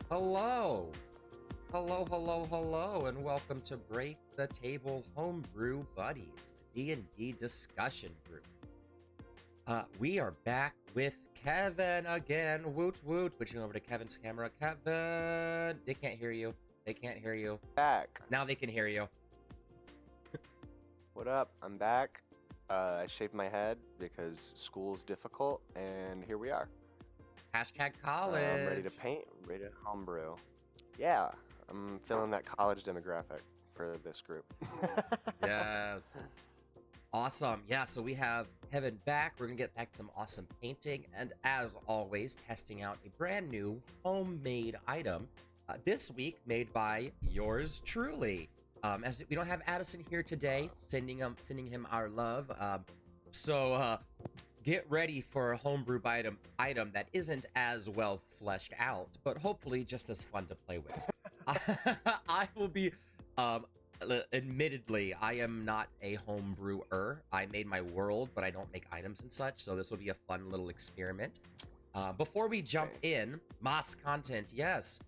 Hello, hello, and welcome to Break the Table Homebrew Buddies, a D&D discussion group. We are back with Kevin again. Woot woot. Switching over to Kevin's camera. Kevin, they can't hear you. They can't hear you. Back. Now they can hear you. What up? I'm back. I shaved my head because school's difficult, and here we are. Hashtag college. I'm ready to paint, ready to homebrew. Yeah, I'm feeling that college demographic for this group. Yes. Awesome. Yeah, so we have Kevin back. We're going to get back to some awesome painting and, as always, testing out a brand new homemade item. This week made by yours truly. As we don't have Addison here today, sending him our love. So get ready for a homebrew item that isn't as well fleshed out, but hopefully just as fun to play with. I will be, admittedly, I am not a home brewer. I made my world, but I don't make items and such, so this will be a fun little experiment. Before we jump in, Moss content, yes.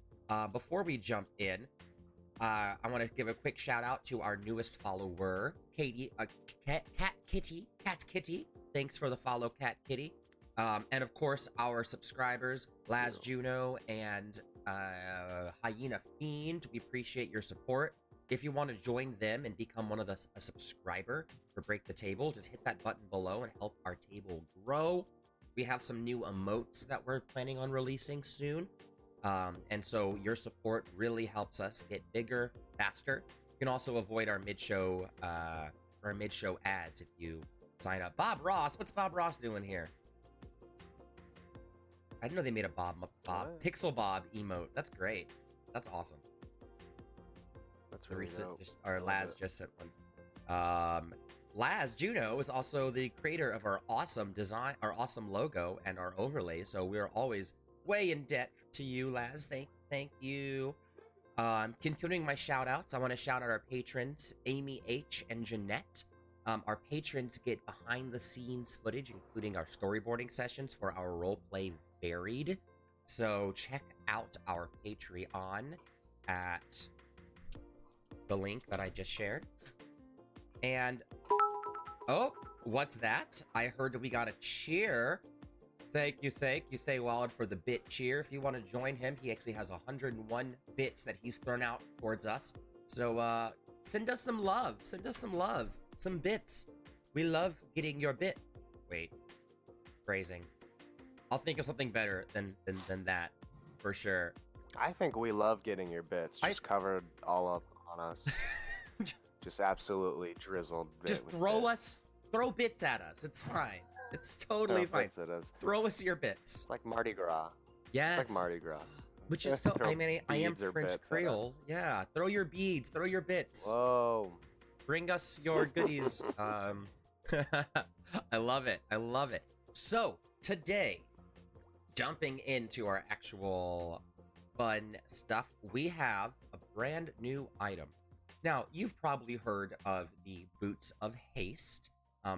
Before we jump in, I want to give a quick shout out to our newest follower, Katie, Cat Kitty. Thanks for the follow, Cat Kitty. And of course, our subscribers, Laz Juno and Hyena Fiend. We appreciate your support. If you want to join them and become one of a subscriber for Break the Table, just hit that button below and help our table grow. We have some new emotes that we're planning on releasing soon. And so your support really helps us get bigger, faster. You can also avoid our mid-show ads if you sign up. Bob Ross, what's Bob Ross doing here? I didn't know they made a Pixel Bob emote. That's great. That's awesome. That's really dope. Laz just sent one. Laz Juno is also the creator of our awesome design, our awesome logo, and our overlay. So we're always way in debt to you, Laz. Thank you. Continuing my shout outs, I want to shout out our patrons, Amy H and Jeanette. Our patrons get behind the scenes footage, including our storyboarding sessions for our roleplay Buried. So check out our Patreon at the link that I just shared. And oh, what's that? I heard that we got a cheer. Thank you, Waylon, for the bit cheer. If you want to join him, he actually has 101 bits that he's thrown out towards us. So send us some love. Some bits. We love getting your bit. Wait, phrasing. I'll think of something better than that, for sure. I think we love getting your bits. Just covered all up on us. Just absolutely drizzled. Just throw bits at us. It's fine. It's totally fine. Throw us your bits. It's like Mardi Gras. Yes. It's like Mardi Gras. Which is so, I mean, I am French Creole. Yeah. Throw your beads. Throw your bits. Whoa. Bring us your goodies. I love it. So, today, jumping into our actual fun stuff, we have a brand new item. Now, you've probably heard of the Boots of Haste.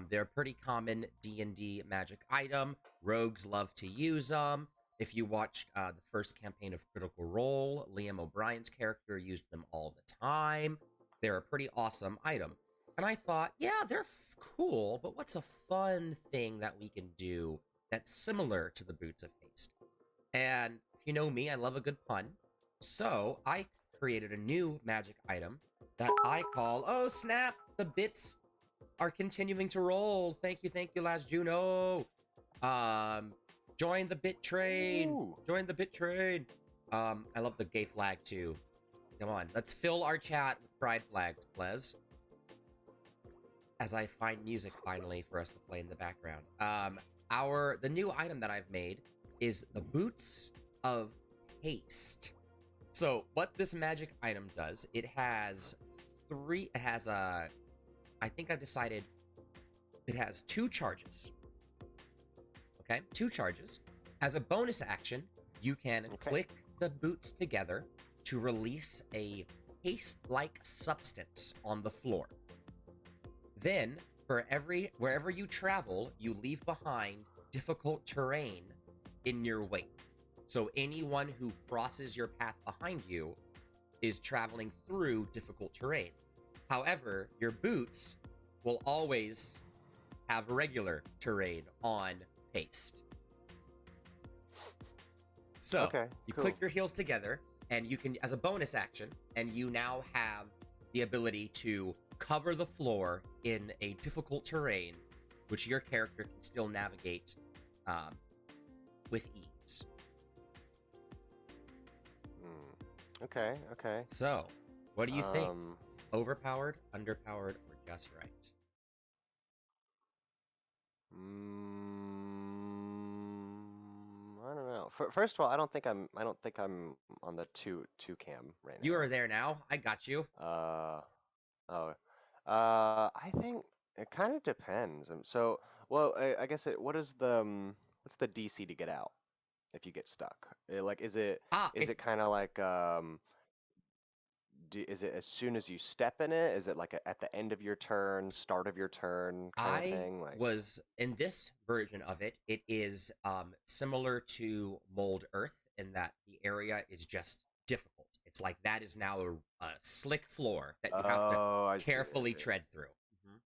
They're a pretty common D&D magic item. Rogues love to use them. If you watched the first campaign of Critical Role, Liam O'Brien's character used them all the time. They're a pretty awesome item. And I thought, yeah, they're cool, but what's a fun thing that we can do that's similar to the Boots of Haste? And if you know me, I love a good pun. So I created a new magic item that I call, oh snap, the bits are continuing to roll. Thank you, Last Juno. Join the bit train. Ooh. Join the bit train. I love the gay flag too. Come on, let's fill our chat with pride flags, please. As I find music finally for us to play in the background. The new item that I've made is the Boots of Haste. So what this magic item does, I think I've decided it has 2 charges. Okay, 2 charges. As a bonus action, you can click the boots together to release a haste-like substance on the floor. Then, wherever you travel, you leave behind difficult terrain in your wake. So anyone who crosses your path behind you is traveling through difficult terrain. However, your boots will always have regular terrain on paste. So Okay, you cool. click your heels together, and you can, as a bonus action, and you now have the ability to cover the floor in a difficult terrain, which your character can still navigate with ease. Okay, okay. So, what do you think? Overpowered, underpowered, or just right? I don't know. First of all, I don't think I'm on the two cam right now. You are there now. I got you. Oh. I think it kind of depends. So, well, I guess what is what's the DC to get out if you get stuck? Like, is it It's kind of like is it as soon as you step in it? Is it like at the end of your turn, start of your turn kind of I thing? Like, was in this version of it. It is similar to Mold Earth in that the area is just difficult. It's like that is now a slick floor that you have to oh, I see, I carefully see. tread through. Mhm.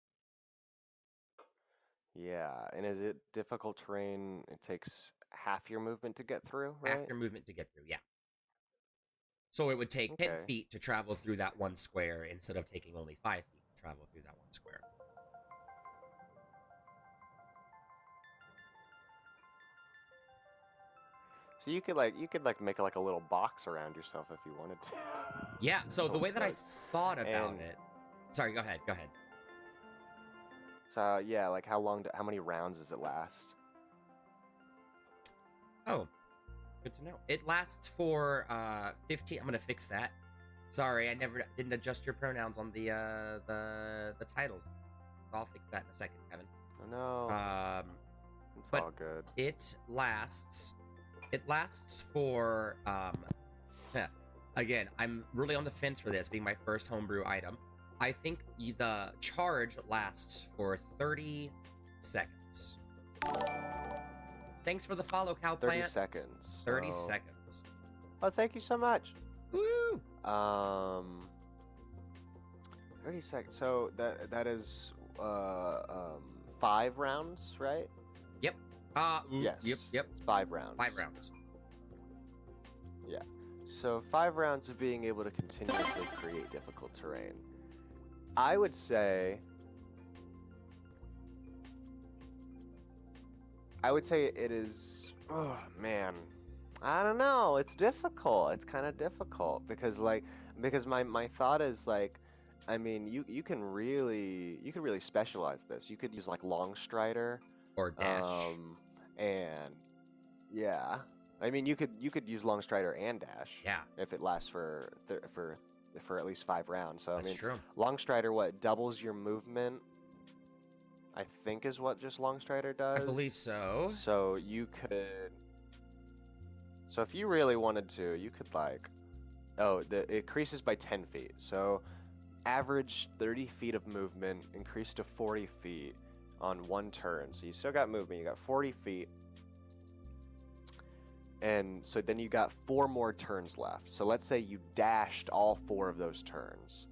Yeah, and is it difficult terrain? It takes half your movement to get through, Half right? your movement to get through. Yeah. So it would take 10 Okay. feet to travel through that one square instead of taking only 5 feet to travel through that one square. So you could like make like a little box around yourself if you wanted to. Yeah, so the way that I Almost. thought about And it. Sorry, go ahead. Go ahead. so yeah, like how many rounds does it last? Oh, good to know. It lasts for 15. I'm going to fix that. Sorry, I never didn't adjust your pronouns on the titles. So I'll fix that in a second, Kevin. Oh no. It's But all good. it lasts for again, I'm really on the fence for this being my first homebrew item. I think the charge lasts for 30 seconds. Thanks for the follow, Cowplant. 30 seconds. 30 seconds. Oh, thank you so much. Woo! 30 seconds. So that is 5 rounds, right? Yep. Yes. Yep. It's 5 rounds. 5 rounds. Yeah. So 5 rounds of being able to continuously create difficult terrain. I would say it is. Oh man, I don't know. It's difficult. It's kind of difficult because my thought is like, I mean, you can really specialize this. You could use like long strider Or dash. And yeah, I mean you could use long strider and dash. Yeah. If it lasts for at least 5 rounds. So That's I mean, true. long strider doubles your movement. I think is what just long strider does. I believe so. So you could. So if you really wanted to, you could like. Oh, it increases by 10 feet. So average 30 feet of movement, increase to 40 feet on one turn. So you still got movement. You got 40 feet. And so then you got 4 more turns left. So let's say you dashed all 4 of those turns.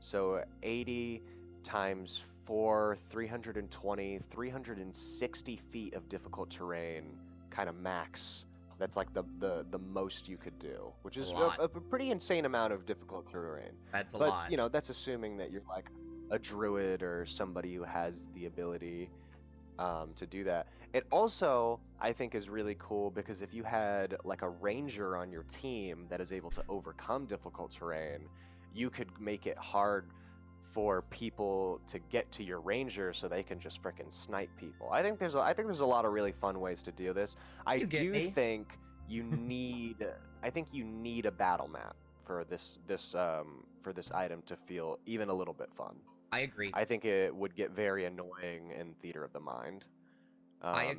So 80 times 4, 320, 360 feet of difficult terrain, kind of max. That's like the most you could do, which is a pretty insane amount of difficult terrain. That's a lot. But, you know, that's assuming that you're like a druid or somebody who has the ability to do that. It also, I think, is really cool because if you had like a ranger on your team that is able to overcome difficult terrain, you could make it hard for people to get to your ranger so they can just frickin' snipe people. I think there's a lot of really fun ways to do this. I think you need a battle map for this item to feel even a little bit fun. I agree. I think it would get very annoying in Theater of the Mind.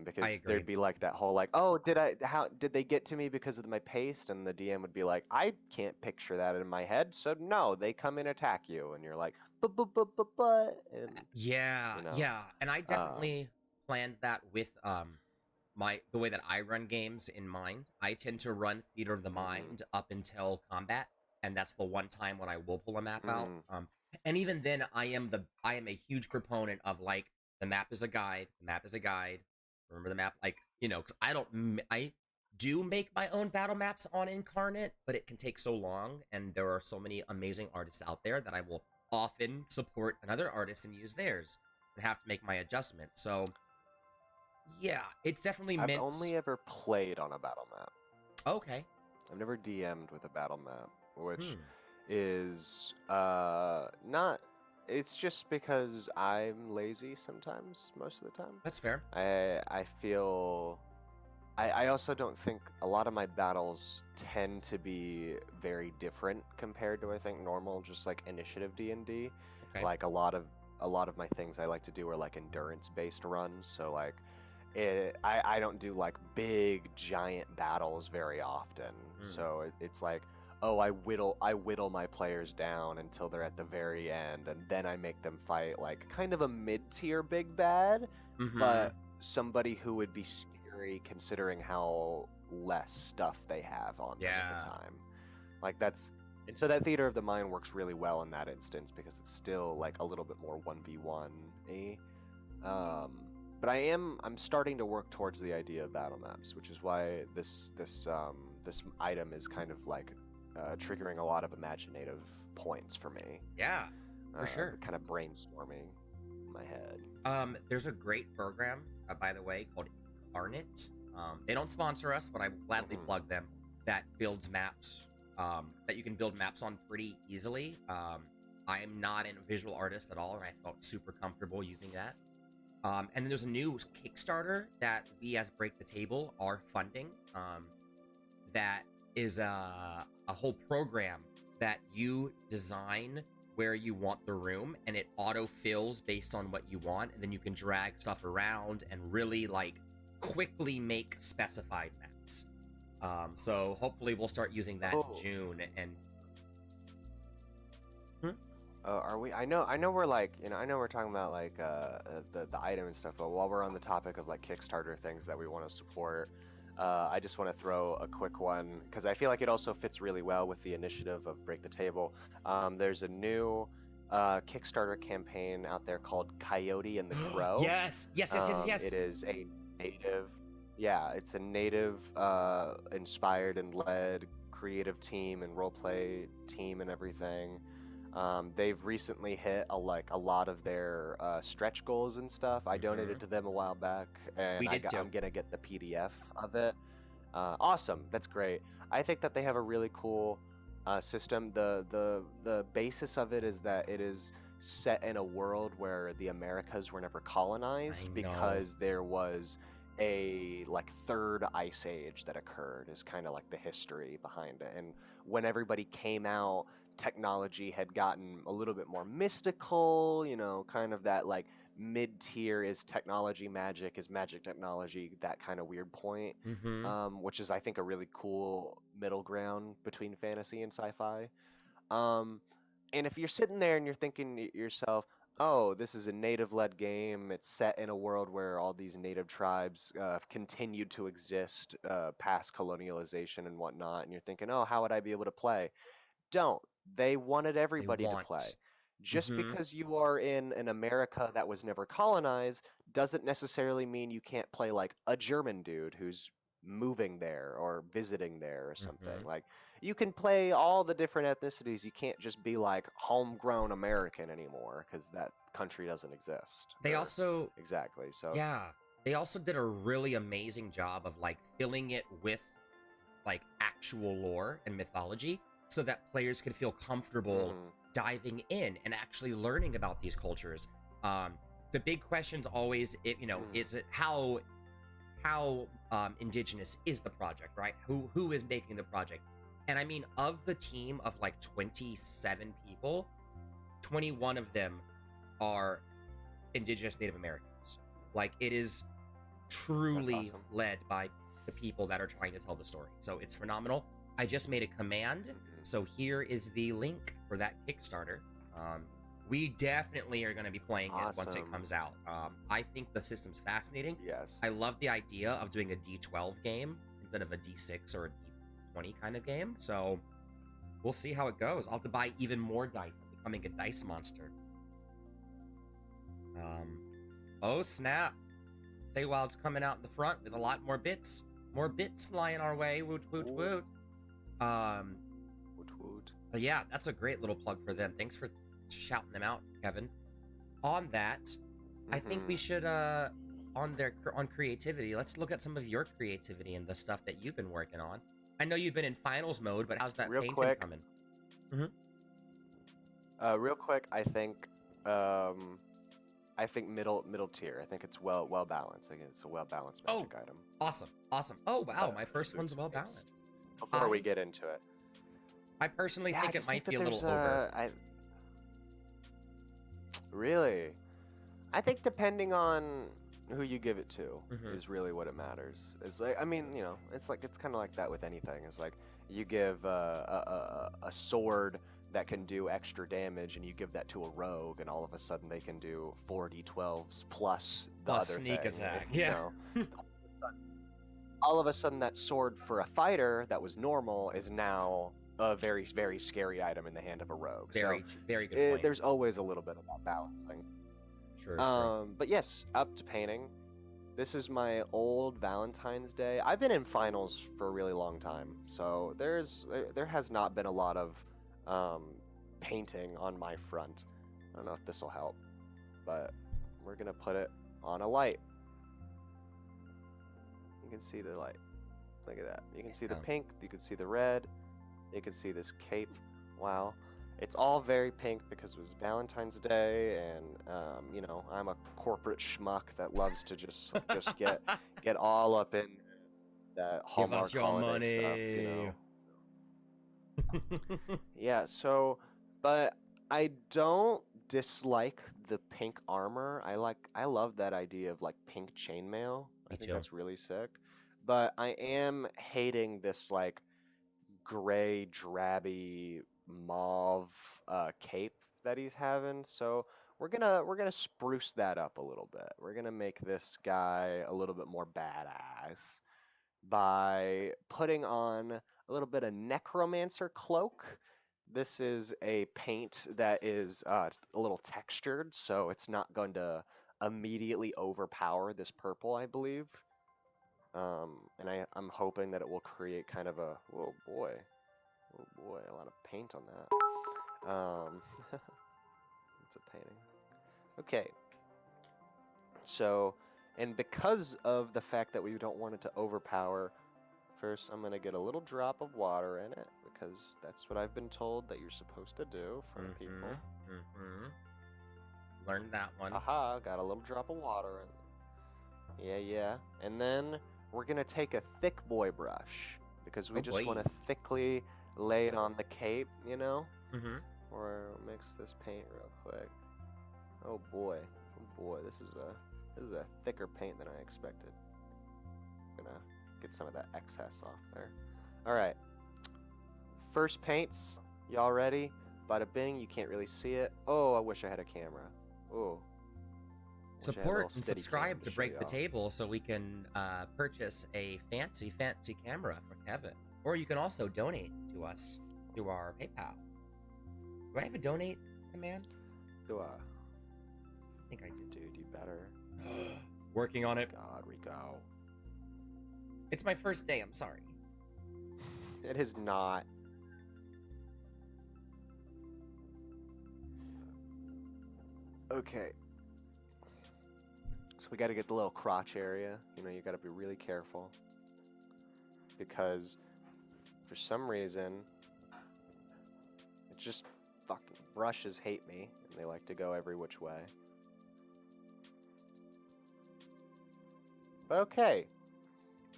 Because there'd be like that whole like, oh, how did they get to me because of my paste? And the DM would be like, I can't picture that in my head, so no, they come and attack you, and you're like, but, and yeah, you know, yeah, and I definitely planned that with the way that I run games in mind, I tend to run theater of the Mm-hmm. mind up until combat, and that's the one time when I will pull a map out. Mm-hmm. And even then, I am a huge proponent of like the map is a guide. The map is a guide. Remember the map, like because I do make my own battle maps on Incarnate, but it can take so long, and there are so many amazing artists out there that I will often support another artist and use theirs, and have to make my adjustments. So yeah, it's definitely I've meant. only ever played on a battle map. Okay. I've never DM'd with a battle map, which Hmm. is not. It's just because I'm lazy sometimes, most of the time. That's fair. I feel I also don't think a lot of my battles tend to be very different compared to I think normal just like initiative D&D. Okay. Like a lot of my things I like to do are like endurance based runs, so like I don't do like big giant battles very often. Hmm. So it's like, oh, I whittle my players down until they're at the very end, and then I make them fight like kind of a mid-tier big bad, Mm-hmm. but somebody who would be scary considering how less stuff they have on them at the Yeah. time. Like that's and so that theater of the mind works really well in that instance because it's still like a little bit more 1v1 y. Um, but I'm starting to work towards the idea of battle maps, which is why this item is kind of like triggering a lot of imaginative points for me. Yeah. For sure. Kind of brainstorming in my head. There's a great program, by the way, called Incarnate. They don't sponsor us, but I will gladly Hmm. plug them. That builds maps. That you can build maps on pretty easily. I am not a visual artist at all, and I felt super comfortable using that. And then there's a new Kickstarter that we as Break the Table are funding. That is a whole program that you design where you want the room, and it auto fills based on what you want, and then you can drag stuff around and really like quickly make specified maps. So hopefully we'll start using that in Oh, June. And hmm? are we? I know we're like, I know we're talking about like the item and stuff, but while we're on the topic of like Kickstarter things that we want to support, I just want to throw a quick one because I feel like it also fits really well with the initiative of Break the Table. There's a new Kickstarter campaign out there called Coyote and the Crow. Yes, yes, yes, yes, It yes. is a native, yeah, it's a native inspired and led creative team and roleplay team and everything. They've recently hit a lot of their stretch goals and stuff. I Hmm. donated to them a while back, We and did too. I'm gonna get the PDF of it. Awesome, that's great. I think that they have a really cool system. The basis of it is that it is set in a world where the Americas were never I colonized know. because there was a like third ice age that occurred is kind of like the history behind it. And when everybody came out, technology had gotten a little bit more mystical, kind of that like mid-tier is magic technology, that kind of weird point, Hmm. which is I think a really cool middle ground between fantasy and sci-fi. Um, and if you're sitting there and you're thinking to yourself, oh, this is a native-led game. It's set in a world where all these native tribes have continued to exist past colonialization and whatnot, and you're thinking, oh, how would I be able to play? Don't. They wanted They everybody to play. want. Just Hmm. because you are in an America that was never colonized doesn't necessarily mean you can't play like a German dude who's moving there or visiting there or something. Hmm. Like you can play all the different ethnicities. You can't just be like homegrown American anymore because that country doesn't exist. They Or also, exactly. So, yeah, they also did a really amazing job of like filling it with like actual lore and mythology so that players could feel comfortable hmm diving in and actually learning about these cultures. Um, the big question's always, hmm is it how indigenous is the project, right? Who is making the project? And I mean, of the team of like 27 people, 21 of them are indigenous Native Americans. Like it is that's truly awesome. led by the people that are trying to tell the story. So it's phenomenal. I just made a command. Hmm So here is the link for that Kickstarter. Um, we definitely are going to be playing it once it Awesome. comes out. I think the system's fascinating. Yes. I love the idea of doing a D12 game instead of a D6 or a D20 kind of game. So we'll see how it goes. I'll have to buy even more dice. I'm becoming a dice monster. Oh snap! Feywild's coming out in the front with a lot more bits. More bits flying our way. Woot woot Ooh. woot. Woot woot. But yeah, that's a great little plug for them. Thanks for shouting them out, Kevin. On that, I think we should on creativity, let's look at some of your creativity and the stuff that you've been working on. I know you've been in finals mode, but how's that Real painting quick. coming? Real quick, I think middle tier. I think it's well balanced. I think it's a well balanced magic item. Awesome. Oh wow, my first one's well balanced. Before we get into it, I personally yeah, think I it just might think be a that little there's, over. Really, I think depending on who you give it to Mhm. is really what it matters. It's like, I mean, it's kind of like that with anything. It's like you give a sword that can do extra damage, and you give that to a rogue, and all of a sudden they can do 4d12s plus the Plus other sneak thing, attack, you yeah. know. All of a sudden that sword for a fighter that was normal is now a very, very scary item in the hand of a rogue. Very good point. There's always a little bit of that balancing. Sure. But yes, up to painting. This is my old Valentine's Day. I've been in finals for a really long time, so there has not been a lot of painting on my front. I don't know if this will help, but we're gonna put it on a light. You can see the light. Look at that. You can see the pink. You can see the red. You can see this cape. Wow. It's all very pink because it was Valentine's Day, and I'm a corporate schmuck that loves to just get all up in that Hallmark Give us your holiday money. stuff, Yeah. So, but I don't dislike the pink armor. I love that idea of like pink chainmail. I think that's really sick. But I am hating this like gray, drabby, mauve cape that he's having. So we're gonna spruce that up a little bit. We're gonna make this guy a little bit more badass by putting on a little bit of necromancer cloak. This is a paint that is a little textured, so it's not going to immediately overpower this purple, I believe. And I'm hoping that it will create kind of a, oh boy, a lot of paint on that. It's a painting. Okay. So, and because of the fact that we don't want it to overpower, first I'm going to get a little drop of water in it, because that's what I've been told that you're supposed to do for people. Learned that one. Aha, got a little drop of water in. Yeah. And then we're going to take a thick boy brush, because we just want to thickly lay it on the cape, Or mix this paint real quick. Oh boy, this is a thicker paint than I expected. I'm gonna get some of that excess off there. All right, first paints. Y'all ready? Bada bing. You can't really see it. Oh, I wish I had a camera. Oh. Support and subscribe to Break the Table so we can purchase a fancy camera for Kevin. Or you can also donate to us through our PayPal. Do I have a donate command? Do I? I think I do. Dude, you better. Working on it. God, Rico. It's my first day, I'm sorry. It is not. Okay. So we got to get the little crotch area. You got to be really careful. Because for some reason, it's just fucking brushes hate me, and they like to go every which way. But okay.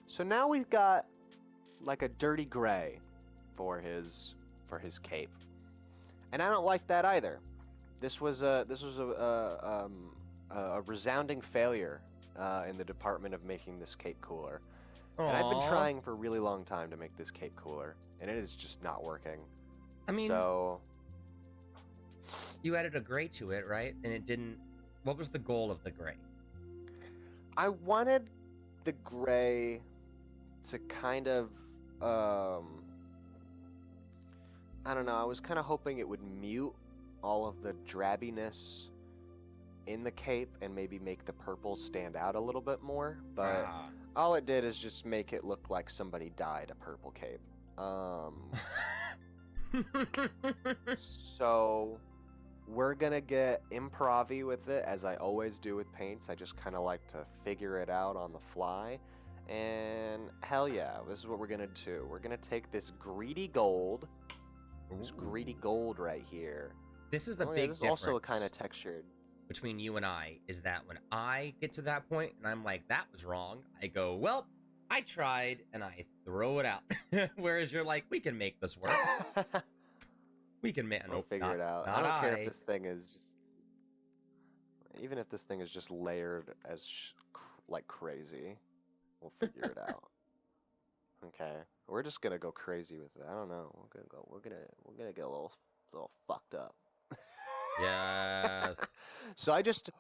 So now we've got like a dirty gray for his cape. And I don't like that either. This was a resounding failure in the department of making this cape cooler. Aww. And I've been trying for a really long time to make this cape cooler, and it is just not working. I mean, so You added a gray to it, right? And it didn't. What was the goal of the gray? I wanted the gray to kind of, I don't know, I was kind of hoping it would mute all of the drabbiness in the cape and maybe make the purple stand out a little bit more, but all it did is just make it look like somebody dyed a purple cape. So we're gonna get improv-y with it, as I always do with paints. I just kind of like to figure it out on the fly. And hell yeah, this is what we're gonna do. We're gonna take this greedy gold, right here. This is the big this is difference. also a kind of textured. Between you and I is that when I get to that point and I'm like, that was wrong, I go, well, I tried, and I throw it out. Whereas you're like, we can make this work. We can make. We'll figure it out. I don't care if this thing is, even if this thing is just layered as like crazy, we'll figure it out. Okay, we're just gonna go crazy with it. I don't know. We're gonna get a little fucked up. Yes. So I just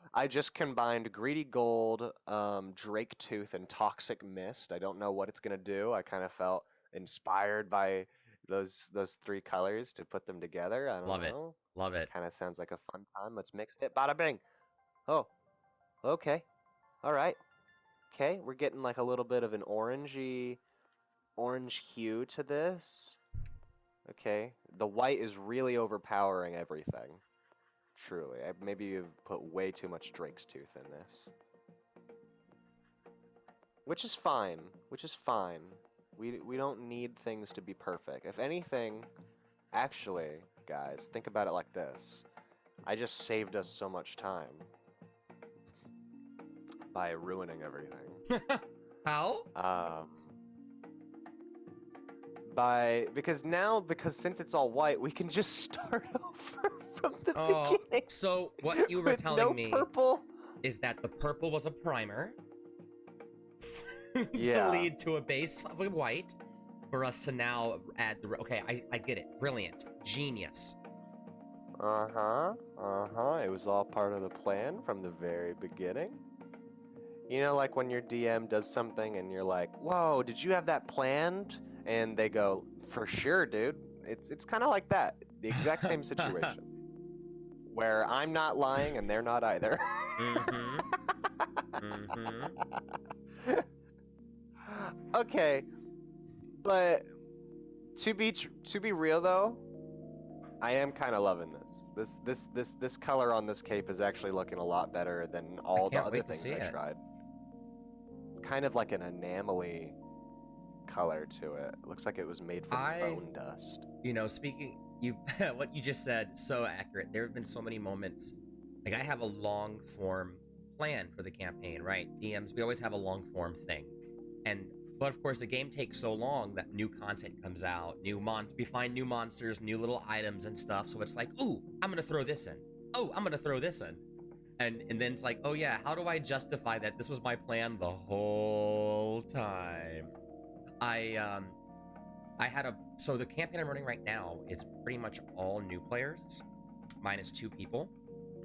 combined greedy gold, drake tooth, and toxic mist. I don't know what it's gonna do. I kind of felt inspired by those three colors to put them together. I don't know. Love it. Kind of sounds like a fun time. Let's mix it. Bada bing. Oh, okay. All right. Okay, we're getting like a little bit of an orange hue to this. Okay, the white is really overpowering everything. Truly, maybe you've put way too much Drake's Tooth in this. Which is fine. We don't need things to be perfect. If anything, actually, guys, think about it like this. I just saved us so much time by ruining everything. How? Because since it's all white, we can just start over from the beginning. So what you were telling me purple is that the purple was a primer to Yeah. lead to a base of white for us to now add the. Okay, I get it. Brilliant, genius. It was all part of the plan from the very beginning. You know, like when your DM does something and you're like, "Whoa, did you have that planned?" And they go, "For sure, dude." It's kind of like that. The exact same situation. Where I'm not lying and they're not either. Okay, but to be real though, I am kind of loving this. This color on this cape is actually looking a lot better than all the other things I tried. Kind of like an enamel-y color to it. It looks like it was made from bone dust. You know, what you just said, so accurate. There have been so many moments. Like, I have a long form plan for the campaign, right? DMs, we always have a long form thing. But of course, the game takes so long that new content comes out, we find new monsters, new little items and stuff. So it's like, ooh, I'm gonna throw this in. Oh, I'm gonna throw this in. And then it's like, oh yeah, how do I justify that this was my plan the whole time? So the campaign I'm running right now, it's pretty much all new players, minus 2 people.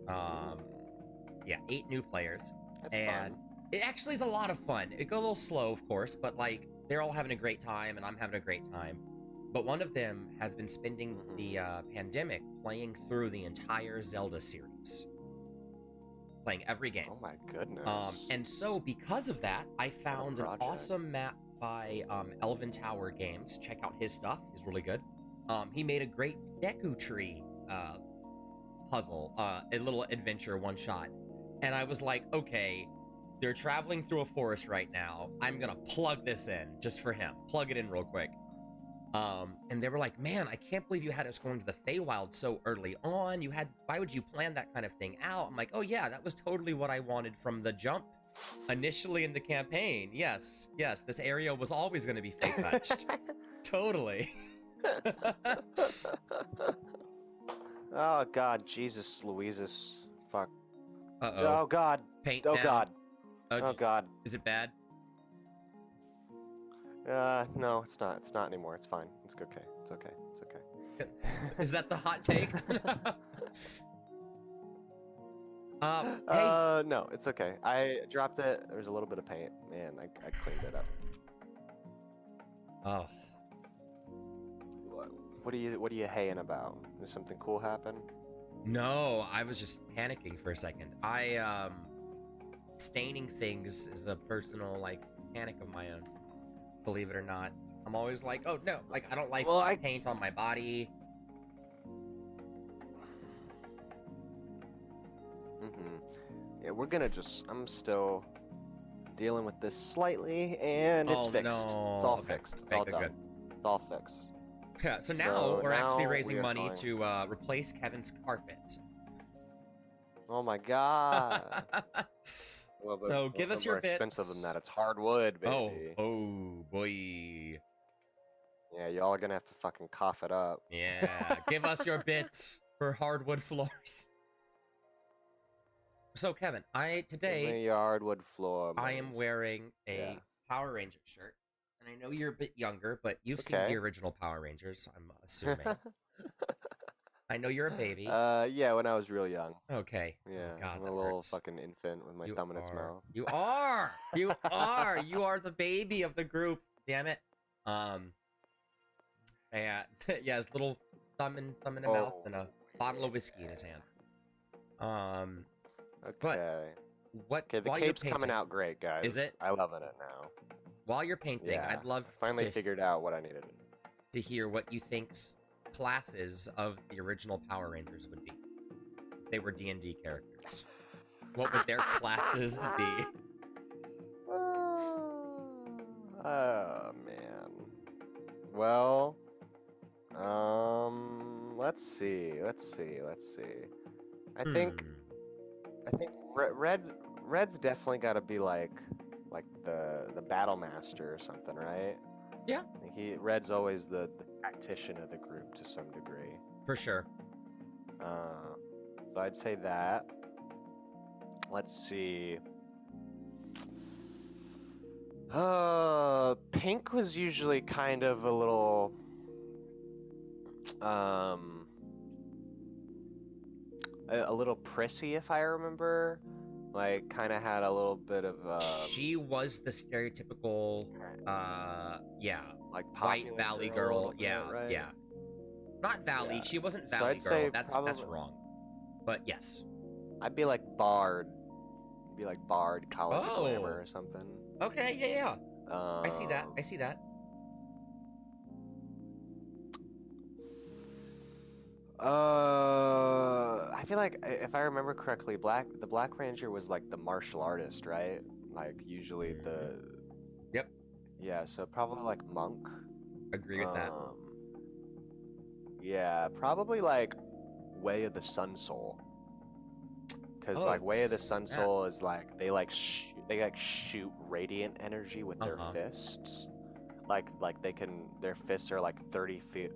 8 new players. That's and fun. It actually is a lot of fun. It goes a little slow, of course, but like they're all having a great time and I'm having a great time. But one of them has been spending the pandemic playing through the entire Zelda series. Playing every game. Oh my goodness. And so because of that, I found an awesome map by Elven Tower Games. Check out his stuff. He's really good. He made a great Deku Tree puzzle, a little adventure one-shot. And I was like, okay, they're traveling through a forest right now. I'm gonna plug this in just for him. Plug it in real quick. And they were like, man, I can't believe you had us going to the Feywild so early on. Why would you plan that kind of thing out? I'm like, oh yeah, that was totally what I wanted from the jump. Initially in the campaign, yes, this area was always going to be Fey touched. Totally. Oh God, Jesus, Louises, fuck. Uh-oh. Oh God. Paint Oh down. God. Oh Oh God. Is it bad? No, it's not. It's not anymore. It's fine. It's okay. It's okay. It's okay. Is that the hot take? Hey. No, it's okay. I dropped it. There was a little bit of paint. Man, I cleaned it up. Oh. What are you haying about? Did something cool happen? No, I was just panicking for a second. Staining things is a personal, like, panic of my own. Believe it or not. I'm always like, oh no, like, I don't like paint on my body. Yeah, I'm still dealing with this slightly, and it's fixed. No. It's all Okay. fixed. It's Okay, all good, done. good. It's all fixed. Yeah, so now we're actually raising money to replace Kevin's carpet. Oh my god. So give us your bits. Expensive than that. It's hardwood, baby. Oh boy. Yeah, y'all are gonna have to fucking cough it up. Yeah, give us your bits for hardwood floors. So Kevin, Give me your hardwood floor. I am wearing a Power Ranger shirt, and I know you're a bit younger, but you've seen the original Power Rangers, I'm assuming. I know you're a baby. Yeah, when I was real young. Okay. Yeah, oh, God, I'm that a little hurts. fucking infant with my thumb in its mouth. You are. You are. You are the baby of the group. Damn it. Yeah, yeah, his little thumb in a mouth and a bottle of whiskey in his hand. Okay. But what? Okay, the while cape's you're painting, coming out great, guys. Is it? I'm loving it now. While you're painting, Yeah, I'd love finally figured out what I needed to hear what you think's classes of the original Power Rangers would be if they were D&D characters. What would their classes be? Oh man. Well, let's see. I think Red's definitely got to be like the battle master or something, right? Yeah. Red's always the tactician of the group to some degree. For sure. So I'd say that. Let's see. Pink was usually kind of a little a little prissy, if I remember. Like, kind of had a little bit of she was the stereotypical yeah, like white valley girl. Yeah, right? yeah. Not valley. Yeah. She wasn't So valley I'd girl. say That's wrong. But yes. I'd be like Bard. Be like Bard, College of Glamour or something. Okay, yeah. I see that. I see that. I feel like if I remember correctly, the Black Ranger was like the martial artist, right? Like usually the. Yep. Yeah, so probably like monk. Agree with that. Yeah, probably like Way of the Sun Soul. Because like Way of the Sun Soul is like they shoot radiant energy with their fists. Like their fists are like 30 feet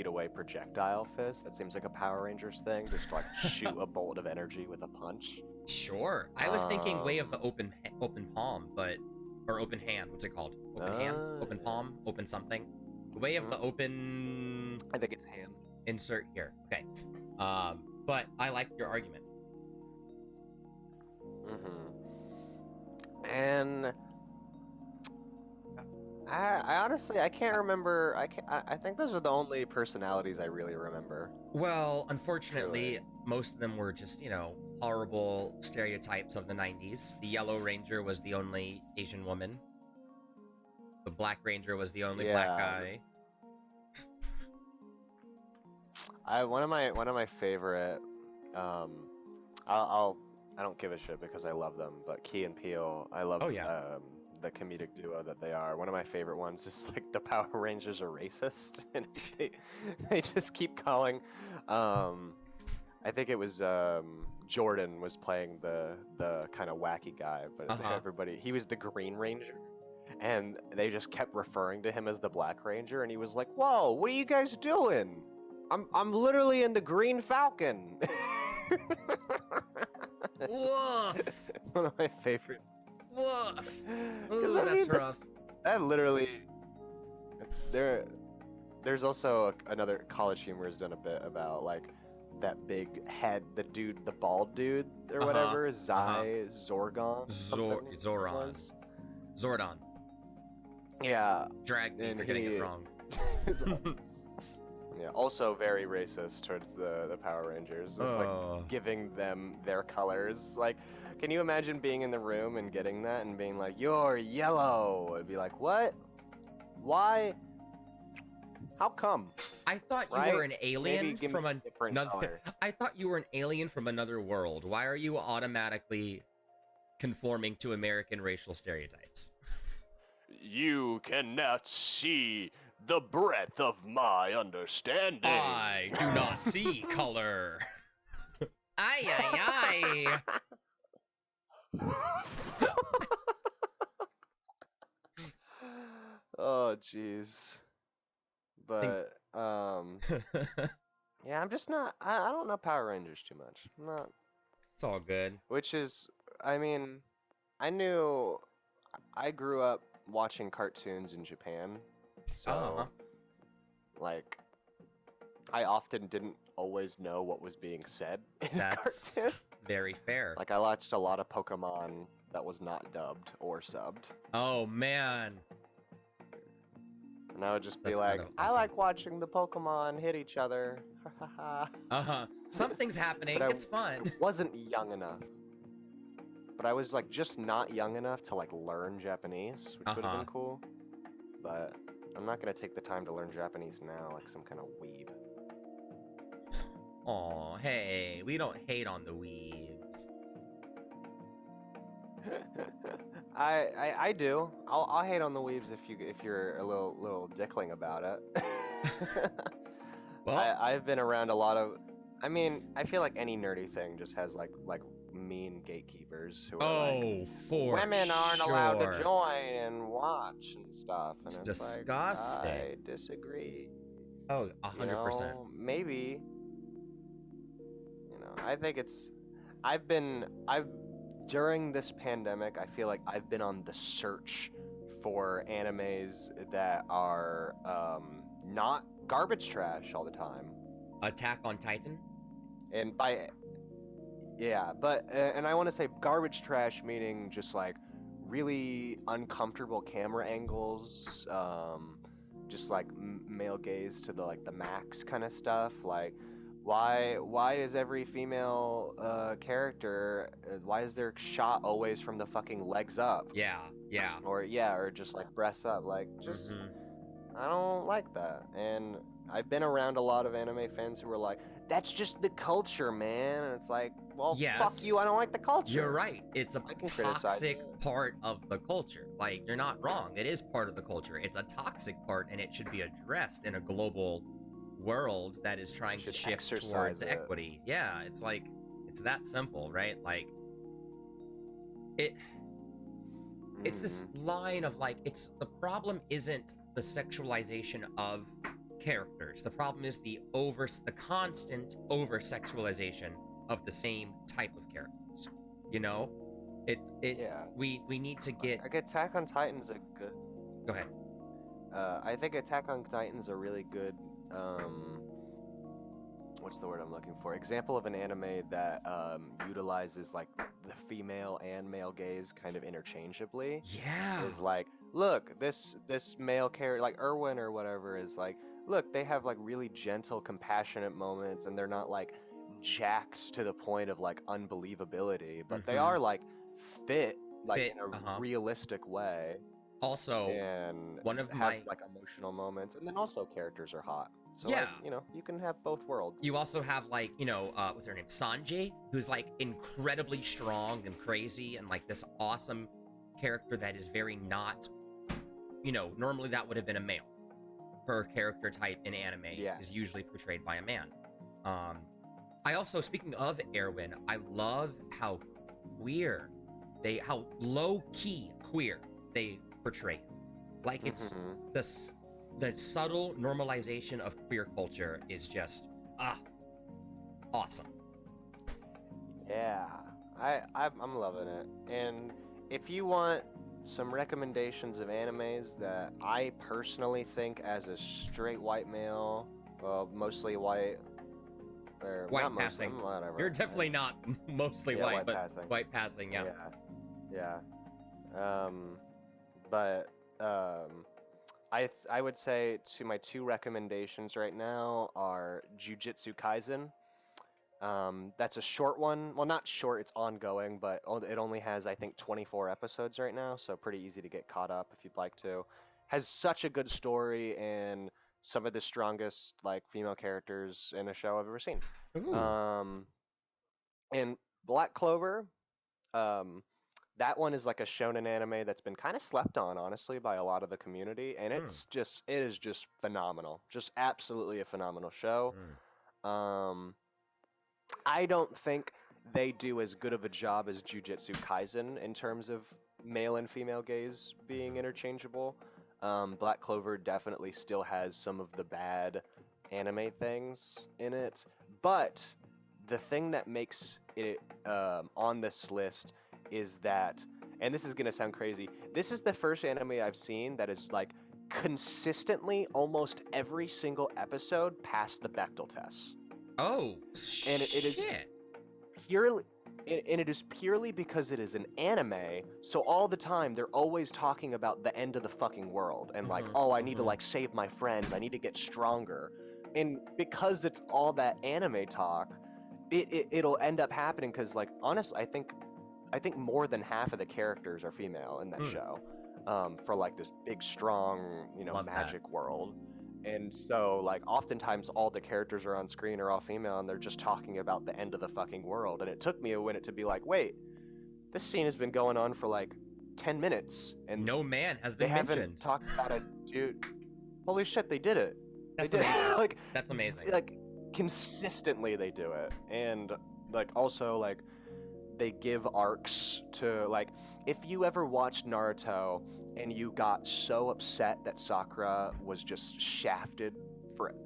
away projectile fist. That seems like a Power Rangers thing, just to like shoot a bolt of energy with a punch. Sure. I was thinking Way of the open palm, or open hand. What's it called? Open hand, open palm, open something. Way of the open. I think it's hand. Insert here. Okay. But I like your argument. And I honestly I can't remember. I think those are the only personalities I really remember. Well, unfortunately, most of them were just, horrible stereotypes of the 90s. The Yellow Ranger was the only Asian woman. The Black Ranger was the only black guy. One of my favorite I don't give a shit because I love them, but Key and Peele, I love the comedic duo that they are. One of my favorite ones is like the Power Rangers are racist, and they just keep calling. I think it was Jordan was playing the kind of wacky guy, but he was the Green Ranger, and they just kept referring to him as the Black Ranger, and he was like, "Whoa, what are you guys doing? I'm literally in the Green Falcon." Woof! One of my favorite. Woof! Ooh, that's rough. That literally. There's also another College Humor has done a bit about like that big head, the bald dude or Uh-huh. whatever, Uh-huh. Zorgon, something his name Zoran. was. Zordon. Yeah, Drag me and for getting it he wrong. is yeah, also very racist towards the Power Rangers. Just like Oh. giving them their colors. Like, can you imagine being in the room and getting that and being like, "You're yellow"? It'd be like, "What? Why? How come?" I thought you Right? were an alien Maybe give me from a different another. color. I thought you were an alien from another world. Why are you automatically conforming to American racial stereotypes? You cannot see the breadth of my understanding. I do not see color. Ay ay Oh, jeez. But ay. yeah, I'm just not. I don't know Power Rangers too much. I'm not. It's all good. Which is, I mean, I knew. I grew up watching cartoons in Japan, Uh-huh. so like I often didn't always know what was being said in a That's cartoon. very fair. Like I watched a lot of Pokemon that was not dubbed or subbed. Oh man. And I would just be That's like, kind of I awesome. like watching the Pokemon hit each other. Uh-huh. Something's happening. But I It's fun. wasn't young enough. But I was like just not young enough to like learn Japanese, which would have Uh-huh. been cool. But I'm not gonna take the time to learn Japanese now like some kind of weeb. Aw, hey, we don't hate on the weebs. I do. I'll hate on the weebs if you're a little dickling about it. Well, I've been around a lot of. I mean, I feel like any nerdy thing just has like mean gatekeepers who are like, oh, for women aren't sure. allowed to join and watch and stuff, and It's it's disgusting. like I disagree. Oh, You 100%. know, maybe. You know, I think it's. I've during this pandemic, I feel like I've been on the search for animes that are not garbage trash all the time. Attack on Titan? And by yeah, but and I want to say garbage trash meaning just like really uncomfortable camera angles, just like male gaze to the like the max kind of stuff. Like, why is every female character why is their shot always from the fucking legs up? Yeah, yeah. Or just like breasts up? Like, just Mm-hmm. I don't like that. And I've been around a lot of anime fans who were like, that's just the culture, man. And it's like, well, fuck you, I don't like the culture. You're right. It's a I can criticize toxic it. part of the culture. Like, you're not wrong. It is part of the culture. It's a toxic part, and it should be addressed in a global world that is trying to Should shift exercise towards it. equity. Yeah, it's like, it's that simple, right? Like, it's this line of like, it's the problem isn't the sexualization of characters. The problem is the constant over sexualization of the same type of characters. You know, Yeah. we need to get. Like Attack on Titan's a good. Go ahead. I think Attack on Titan's a really good. What's the word I'm looking for? Example of an anime that utilizes like the female and male gaze kind of interchangeably. Yeah. Is like, look, this male character like Erwin or whatever is like, look, they have like really gentle, compassionate moments, and they're not like jacked to the point of like unbelievability, but they are like fit like in a realistic way. Also, And one of have like emotional moments, and then also characters are hot. So yeah, like, you know, you can have both worlds. You also have like, you know, what's her name? Sanjay, who's like incredibly strong and crazy and like this awesome character that is very not, you know, normally that would have been a male. Her character type in anime is usually portrayed by a man. I also, speaking of Erwin, I love how queer how low-key queer they portray it. Like, it's the subtle normalization of queer culture is just awesome. Yeah, I'm loving it. And if you want some recommendations of animes that I personally think as a straight white male, well, mostly white, or White not most, passing. whatever. You're definitely not mostly Yeah, white, white but passing. white passing, yeah. Yeah. But I would say my two recommendations right now are Jujutsu Kaisen. That's a short one. Well, not short, it's ongoing, but it only has, I think, 24 episodes right now, so pretty easy to get caught up if you'd like to. Has such a good story and some of the strongest like female characters in a show I've ever seen. Ooh. Um, and Black Clover, um, that one is like a shonen anime that's been kind of slept on, honestly, by a lot of the community, and Mm, it is just phenomenal, just absolutely a phenomenal show. mm. Um, I don't think they do as good of a job as Jujutsu Kaisen in terms of male and female gaze being interchangeable. Black Clover definitely still has some of the bad anime things in it, but the thing that makes it on this list is that, and this is gonna sound crazy, this is the first anime I've seen that is like consistently almost every single episode past the Bechdel test. Oh, And it is shit. purely and it is purely because it is an anime, so all the time they're always talking about the end of the fucking world and like, Mhm, oh, I need to mhm. like save my friends, I need to get stronger. And because it's all that anime talk, it'll end up happening because like honestly, I think more than half of the characters are female in that Mm, show, for like this big strong, love that. magic world. And so, like, oftentimes all the characters are on screen are all female and they're just talking about the end of the fucking world. And it took me a minute to be like, wait, this scene has been going on for like 10 minutes and No man has they been haven't mentioned. talked about a dude. Holy shit, they did it. They That's did amazing. it. That's amazing. Like, consistently they do it. And, like, also, like, they give arcs to, like, if you ever watched Naruto and you got so upset that Sakura was just shafted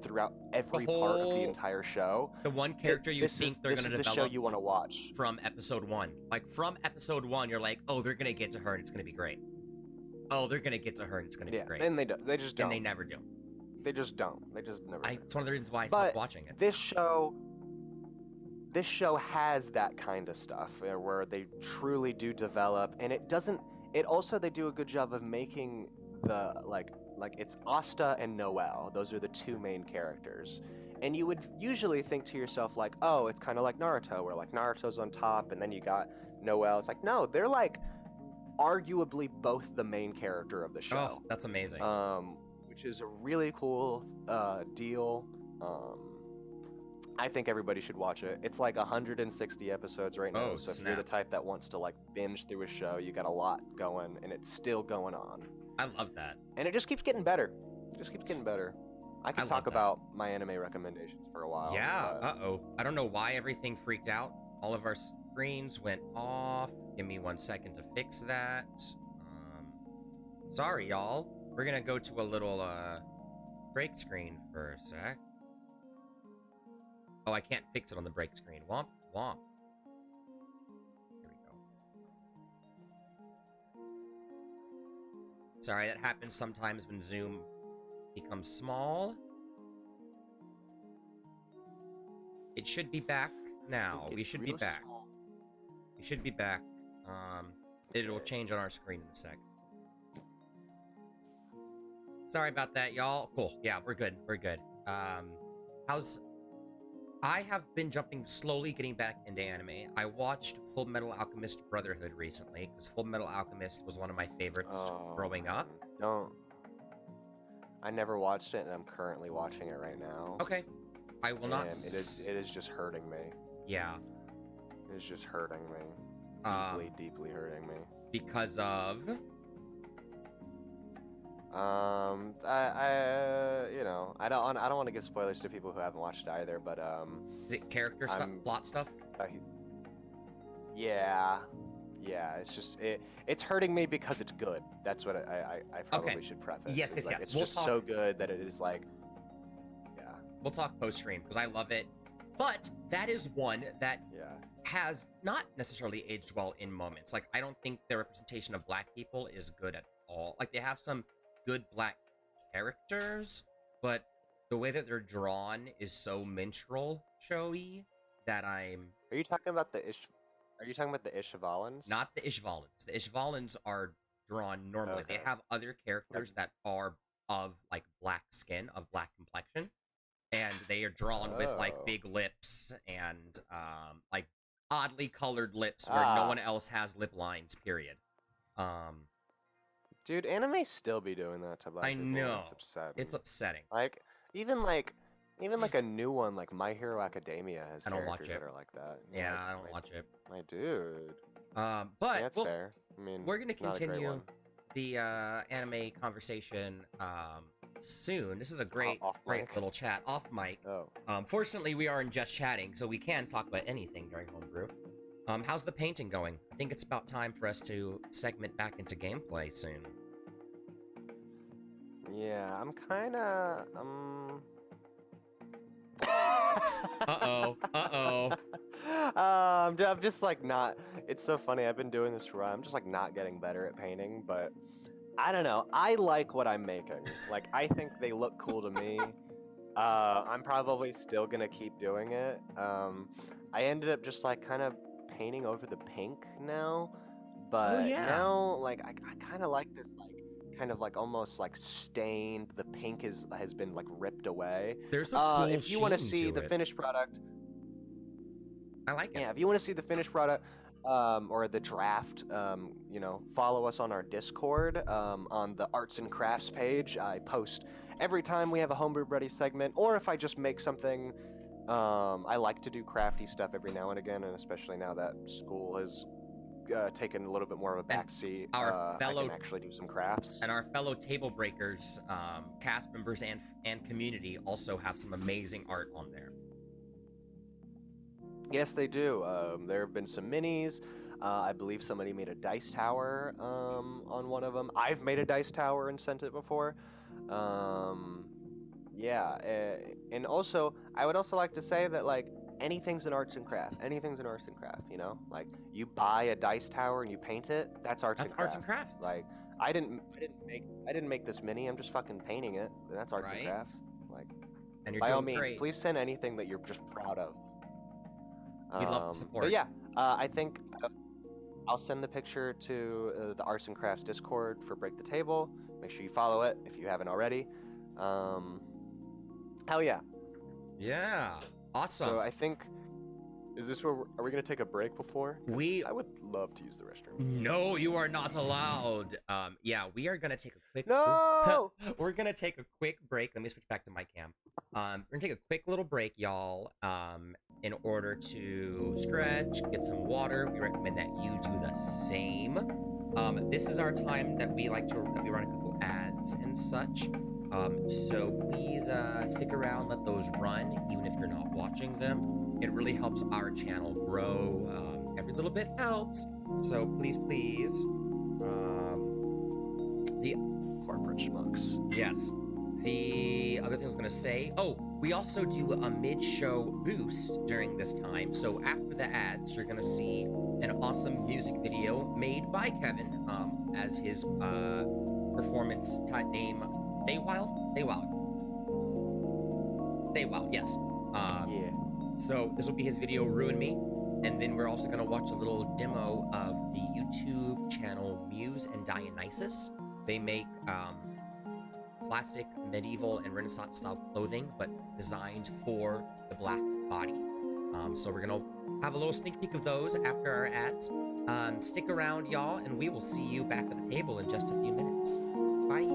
throughout The every part of the whole, entire show, the one character you think they're this gonna is the show develop you want to watch. from episode 1. Like, from episode 1, you're like, oh, they're gonna get to her and it's gonna be great. Oh, they're gonna get to her and it's gonna be Yeah, great. and they just don't. And they never do. They just don't. They just never do. It's one of the reasons why I But stopped watching it. this show has that kind of stuff where they truly do develop, and it doesn't, it also, they do a good job of making the like it's Asta and Noelle, those are the two main characters, and you would usually think to yourself like, oh, it's kind of like Naruto where like Naruto's on top and then you got Noelle. It's like, no, they're like arguably both the main character of the show. Oh, that's amazing. Which is a really cool deal. I think everybody should watch it. It's like 160 episodes right now, Oh, so if you're the snap. type that wants to like binge through a show, you got a lot going, and it's still going on. I love that. And it just keeps getting better. It just keeps getting better. I I could love talk that. about my anime recommendations for a while. Yeah, but uh-oh. I don't know why everything freaked out. All of our screens went off. Give me 1 second to fix that. Sorry, y'all. We're gonna go to a little, break screen for a sec. Oh, I can't fix it on the break screen. Womp, womp. Here we go. Sorry, that happens sometimes when Zoom becomes small. It should be back now. We it's should be real back. small. We should be back. It'll change on our screen in a sec. Sorry about that, y'all. Cool. Yeah, we're good. We're good. I have been slowly getting back into anime. I watched Full Metal Alchemist Brotherhood recently, because Full Metal Alchemist was one of my favorites growing up. Don't. I never watched it, and I'm currently watching it right now. Okay. I will not. And it is just hurting me. Yeah. It is just hurting me. Deeply hurting me. Because of. I don't want to give spoilers to people who haven't watched it either, but Is it character stuff, plot stuff? Yeah, it's just it's hurting me because it's good. That's what I probably Okay. should preface. Yes, It's yes, like, yes. It's We'll just talk- so good that it is like, yeah, We'll talk post stream because I love it. But that is one that yeah. has not necessarily aged well in moments. Like, I don't think the representation of black people is good at all. Like, they have some good black characters, but the way that they're drawn is so minstrel showy that I'm Are you talking about the Ish? Are you talking about the Ishvalans? not the Ishvalans. The Ishvalans are drawn normally. They Okay. have other characters that are of like black skin, of black complexion, and they are drawn with like Oh. big lips and like oddly colored lips where no one else has lip lines. Period. Dude, anime still be doing that to black I people. know. It's upsetting. It's upsetting. Like even like a new one like My Hero Academia has I don't watch characters it. that are like that. Yeah, Like, I don't watch it. My dude. But Yeah, that's well, fair. I mean, we're gonna not a great continue one. the anime conversation soon. This is a great Off great mic? little chat off mic. Oh. Fortunately, we are in just chatting, so we can talk about anything during homebrew. How's the painting going? I think it's about time for us to segment back into gameplay soon. Yeah, I'm kind of Uh-oh. I'm just like not. It's so funny. I've been doing this for a while. I'm just like not getting better at painting, but I don't know. I like what I'm making. Like I think they look cool to me. I'm probably still gonna keep doing it. I ended up just like kind of painting over the pink now, but yeah. now like I kind of like this like kind of like almost like stained. The pink has been like ripped away. There's a cool if you want to sheen see to the it. finished product, I like it. yeah, if you want to see the finished product or the draft, you know, follow us on our Discord on the arts and crafts page. I post every time we have a Homebrew Buddies segment, or if I just make something. I like to do crafty stuff every now and again, and especially now that school has taken a little bit more of a backseat. Our I fellow can actually do some crafts. and our fellow table breakers, cast members and community also have some amazing art on there. Yes, they do. There have been some minis. I believe somebody made a dice tower on one of them. I've made a dice tower and sent it before. Yeah, and also I would also like to say that like anything's an arts and craft. Anything's an arts and craft. You know, like you buy a dice tower and you paint it. That's arts and crafts. Arts and crafts. Like I didn't make this mini. I'm just fucking painting it. That's arts and craft. Like and you're by doing all means, great. please send anything that you're just proud of. We'd love to support. But yeah, I think I'll send the picture to the Arts and Crafts Discord for Break the Table. Make sure you follow it if you haven't already. Hell yeah. Yeah. Awesome. So I think, is this where are we gonna take a break before? I would love to use the restroom. No, you are not allowed. Yeah, we are gonna take a quick. No. We're gonna take a quick break. Let me switch back to my cam. We're gonna take a quick little break, y'all. In order to stretch, get some water. We recommend that you do the same. This is our time that we like to. We run a couple ads and such. So please stick around, let those run, even if you're not watching them. It really helps our channel grow. Every little bit helps. So please, the corporate schmucks. Yes. The other thing I was gonna say, we also do a mid-show boost during this time. So after the ads, you're gonna see an awesome music video made by Kevin, as his performance name. Feywild, yes. Yeah. So this will be his video, Ruin Me. And then we're also going to watch a little demo of the YouTube channel Muse and Dionysus. They make classic medieval and Renaissance style clothing, but designed for the black body. So we're going to have a little sneak peek of those after our ads. Stick around, y'all, and we will see you back at the table in just a few minutes. Bye.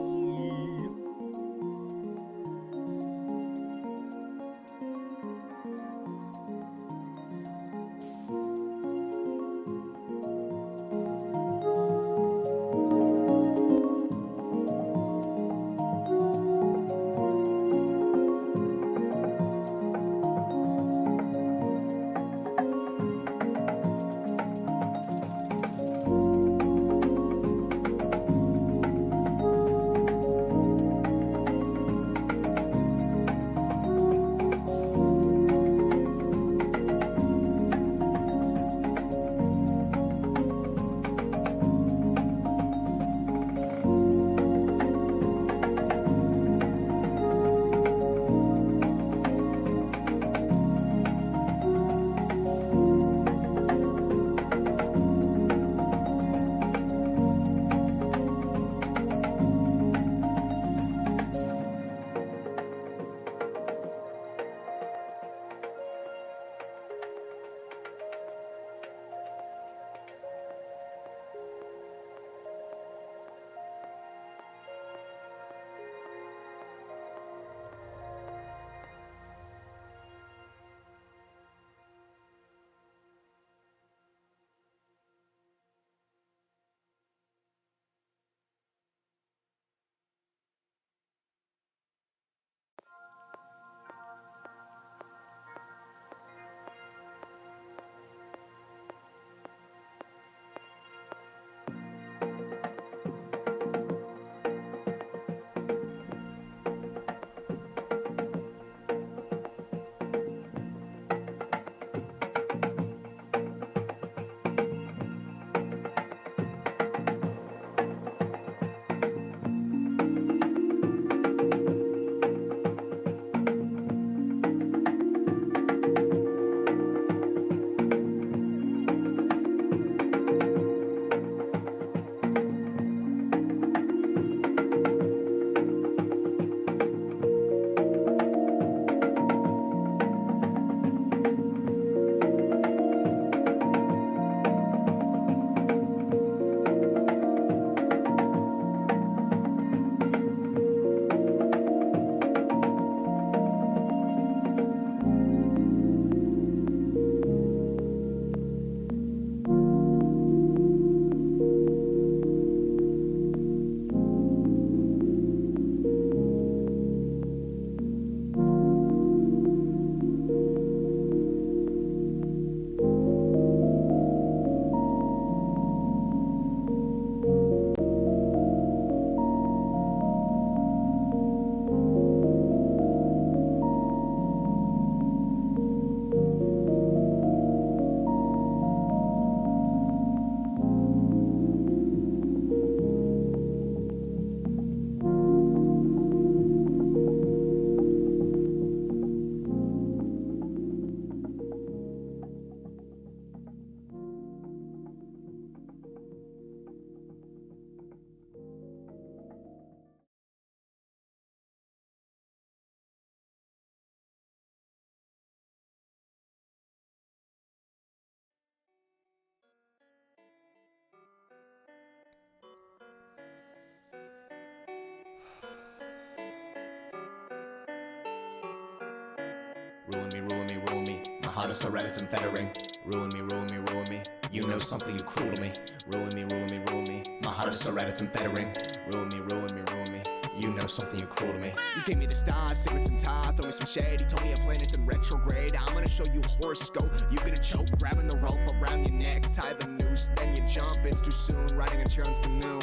ruling me, ruling me. My heart is so red it's embedding. Ruling me, ruling me, ruling me. You know something, you cruel to me. Ruling me, ruling me, ruling me. My heart is so red it's embedding. Ruling me, ruling me, ruling me. You know something, you cruel to me. You gave me the stars, secrets and tie, throw me some shade. You told me a planet's in retrograde. I'm gonna show you a horoscope. You gonna choke, grabbing the rope around your neck. Tie the noose, then you jump. It's too soon, riding a children's canoe.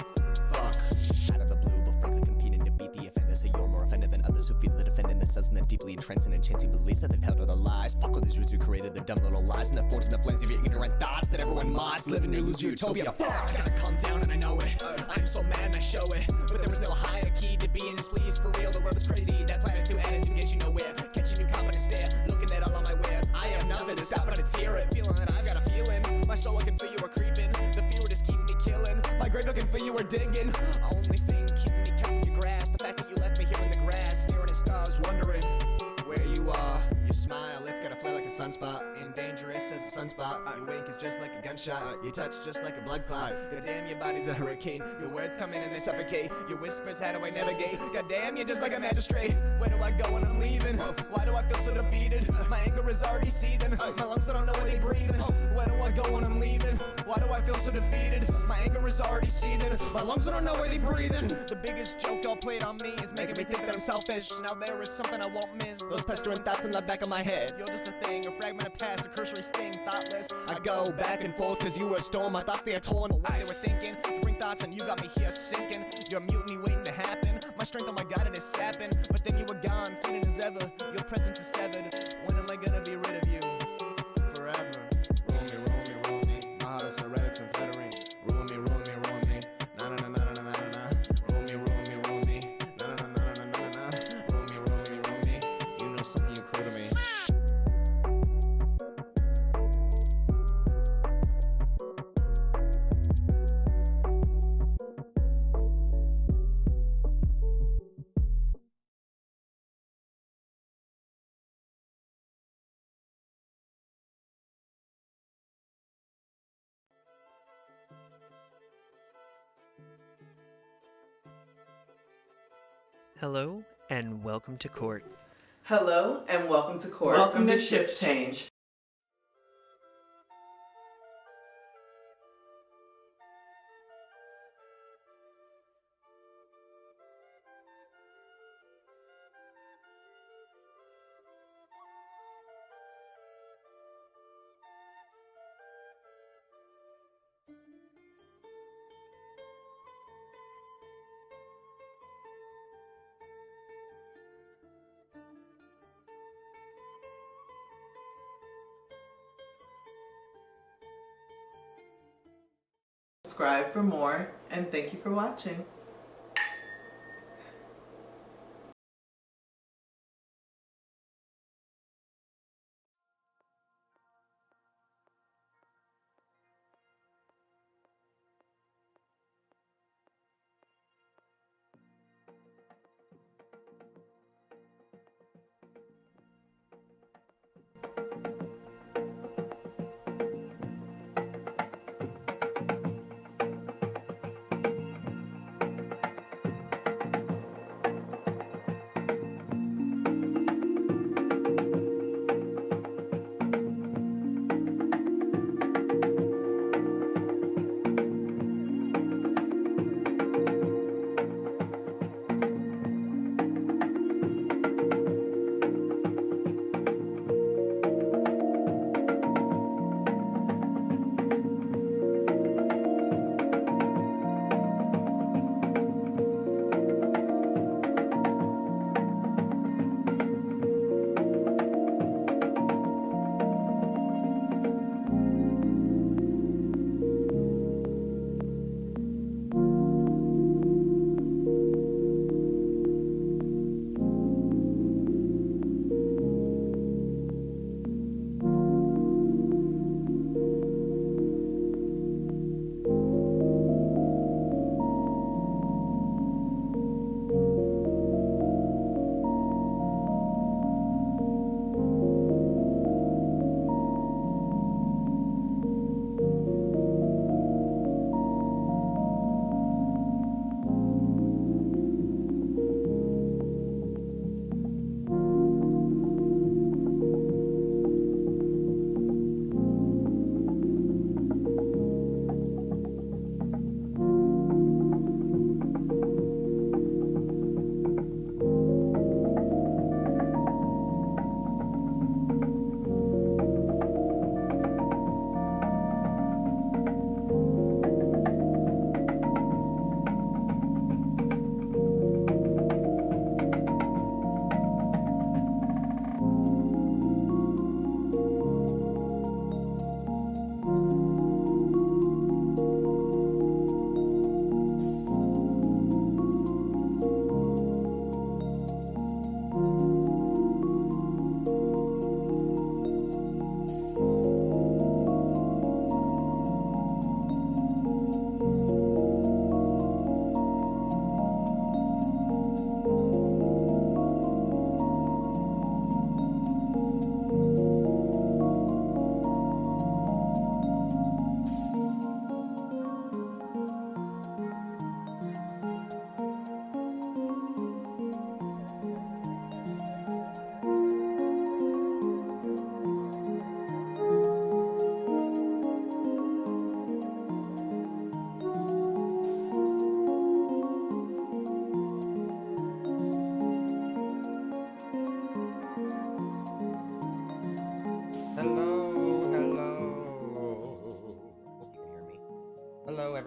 Fuck. Out of the blue, but frankly competing to beat the offender. So you're more offended than others who feel the defendant that says in their deeply entrenched and enchanting beliefs that they've held other lies. Fuck all these roots who created their dumb little lies and the forged in the flames of your ignorant thoughts that everyone must live in your illusion utopia. Fuck, I gotta calm down and I know it. I'm so mad and I show it, but there was no hierarchy to being displeased. For real, the world is crazy. That planet to attitude gets you nowhere. Catching you confident stare, looking at all of my wares. I am nothing to stop, but it's here it. Feeling that I've got a feeling. My soul looking for you are creeping. The fear just keep me killing. My grave looking for you are digging. Only thing keeping me kept from your grass. The fact that you left me here in the grass, staring at stars, wondering where you are. You smile, it's got a flare like a sunspot. And dangerous as a sunspot. Your wink is just like a gunshot. Your touch just like a blood clot. Goddamn, your body's a hurricane. Your words come in and they suffocate. Your whispers, how do I navigate? Goddamn, you're just like a magistrate. Where do I go when I'm leaving? Why do I feel so defeated? My anger is already seething. My lungs, I don't know where they breathing. Where do I go when I'm leaving? Why do I feel so defeated? My anger is already seething. My lungs, I don't know where they breathing. The biggest joke y'all played on me is making me think that I'm selfish. Now there is something I won't miss. Those pestering thoughts in the back of my head. You're just a thing, a fragment of past, a cursory sting, thoughtless. I go back and forth cause you were a storm. My thoughts, they are torn away. They were thinking, you bring thoughts and you got me here sinking. You're a mutiny waiting to happen. My strength, oh my god, it is sapping. But then you were gone, fleeting as ever. Your presence is severed. When am I gonna be rid of you? Forever. Roll me, roll me. My heart is so red, it's unflattering. Roll me, roll me, roll me. Na na na na na na na na. Roll me, roll me, roll me. Na na na na na na na. Roll me, roll me, roll me. You know something, you cruel to me. Hello and welcome to court. Hello and welcome to court. Welcome to Shift Change. Subscribe for more, and thank you for watching.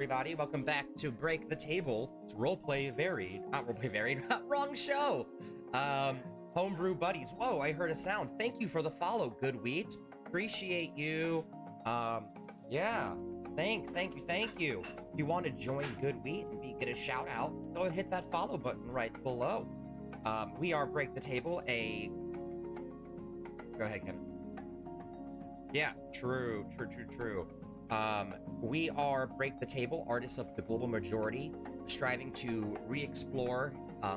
everybody. Welcome back to Break the Table. It's Roleplay Varied. Not Roleplay Varied. Wrong show. Homebrew Buddies. Whoa, I heard a sound. Thank you for the follow, Good Wheat. Appreciate you. Yeah. Thanks. Thank you. If you want to join Good Wheat and get a shout out, go and hit that follow button right below. We are Break the Table, Go ahead, Kevin. Yeah, true. We are Break the Table, artists of the global majority, striving to re-explore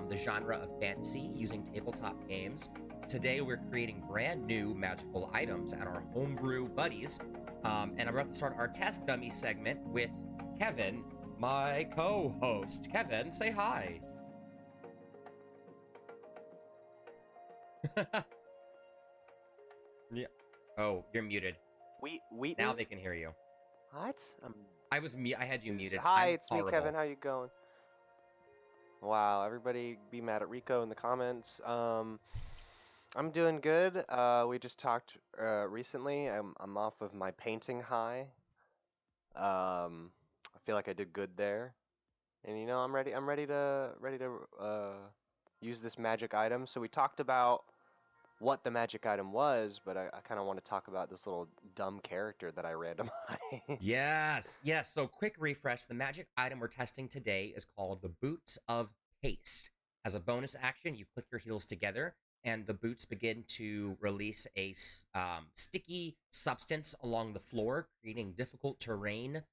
the genre of fantasy using tabletop games. Today, we're creating brand new magical items at our Homebrew Buddies, and I'm about to start our test dummy segment with Kevin, my co-host. Kevin, say hi. Yeah. Oh, you're muted. Wheaton? Now they can hear you. What? I had you muted. Hi, I'm it's horrible. me, Kevin. How you going? Wow, everybody be mad at Rico in the comments. I'm doing good. We just talked recently. I'm off of my painting high. I feel like I did good there, and you know I'm ready. I'm ready to use this magic item. So we talked about what the magic item was, but I kind of want to talk about this little dumb character that I randomized. Yes. So quick refresh. The magic item we're testing today is called the Boots of Haste. As a bonus action, you click your heels together, and the boots begin to release a sticky substance along the floor, creating difficult terrain,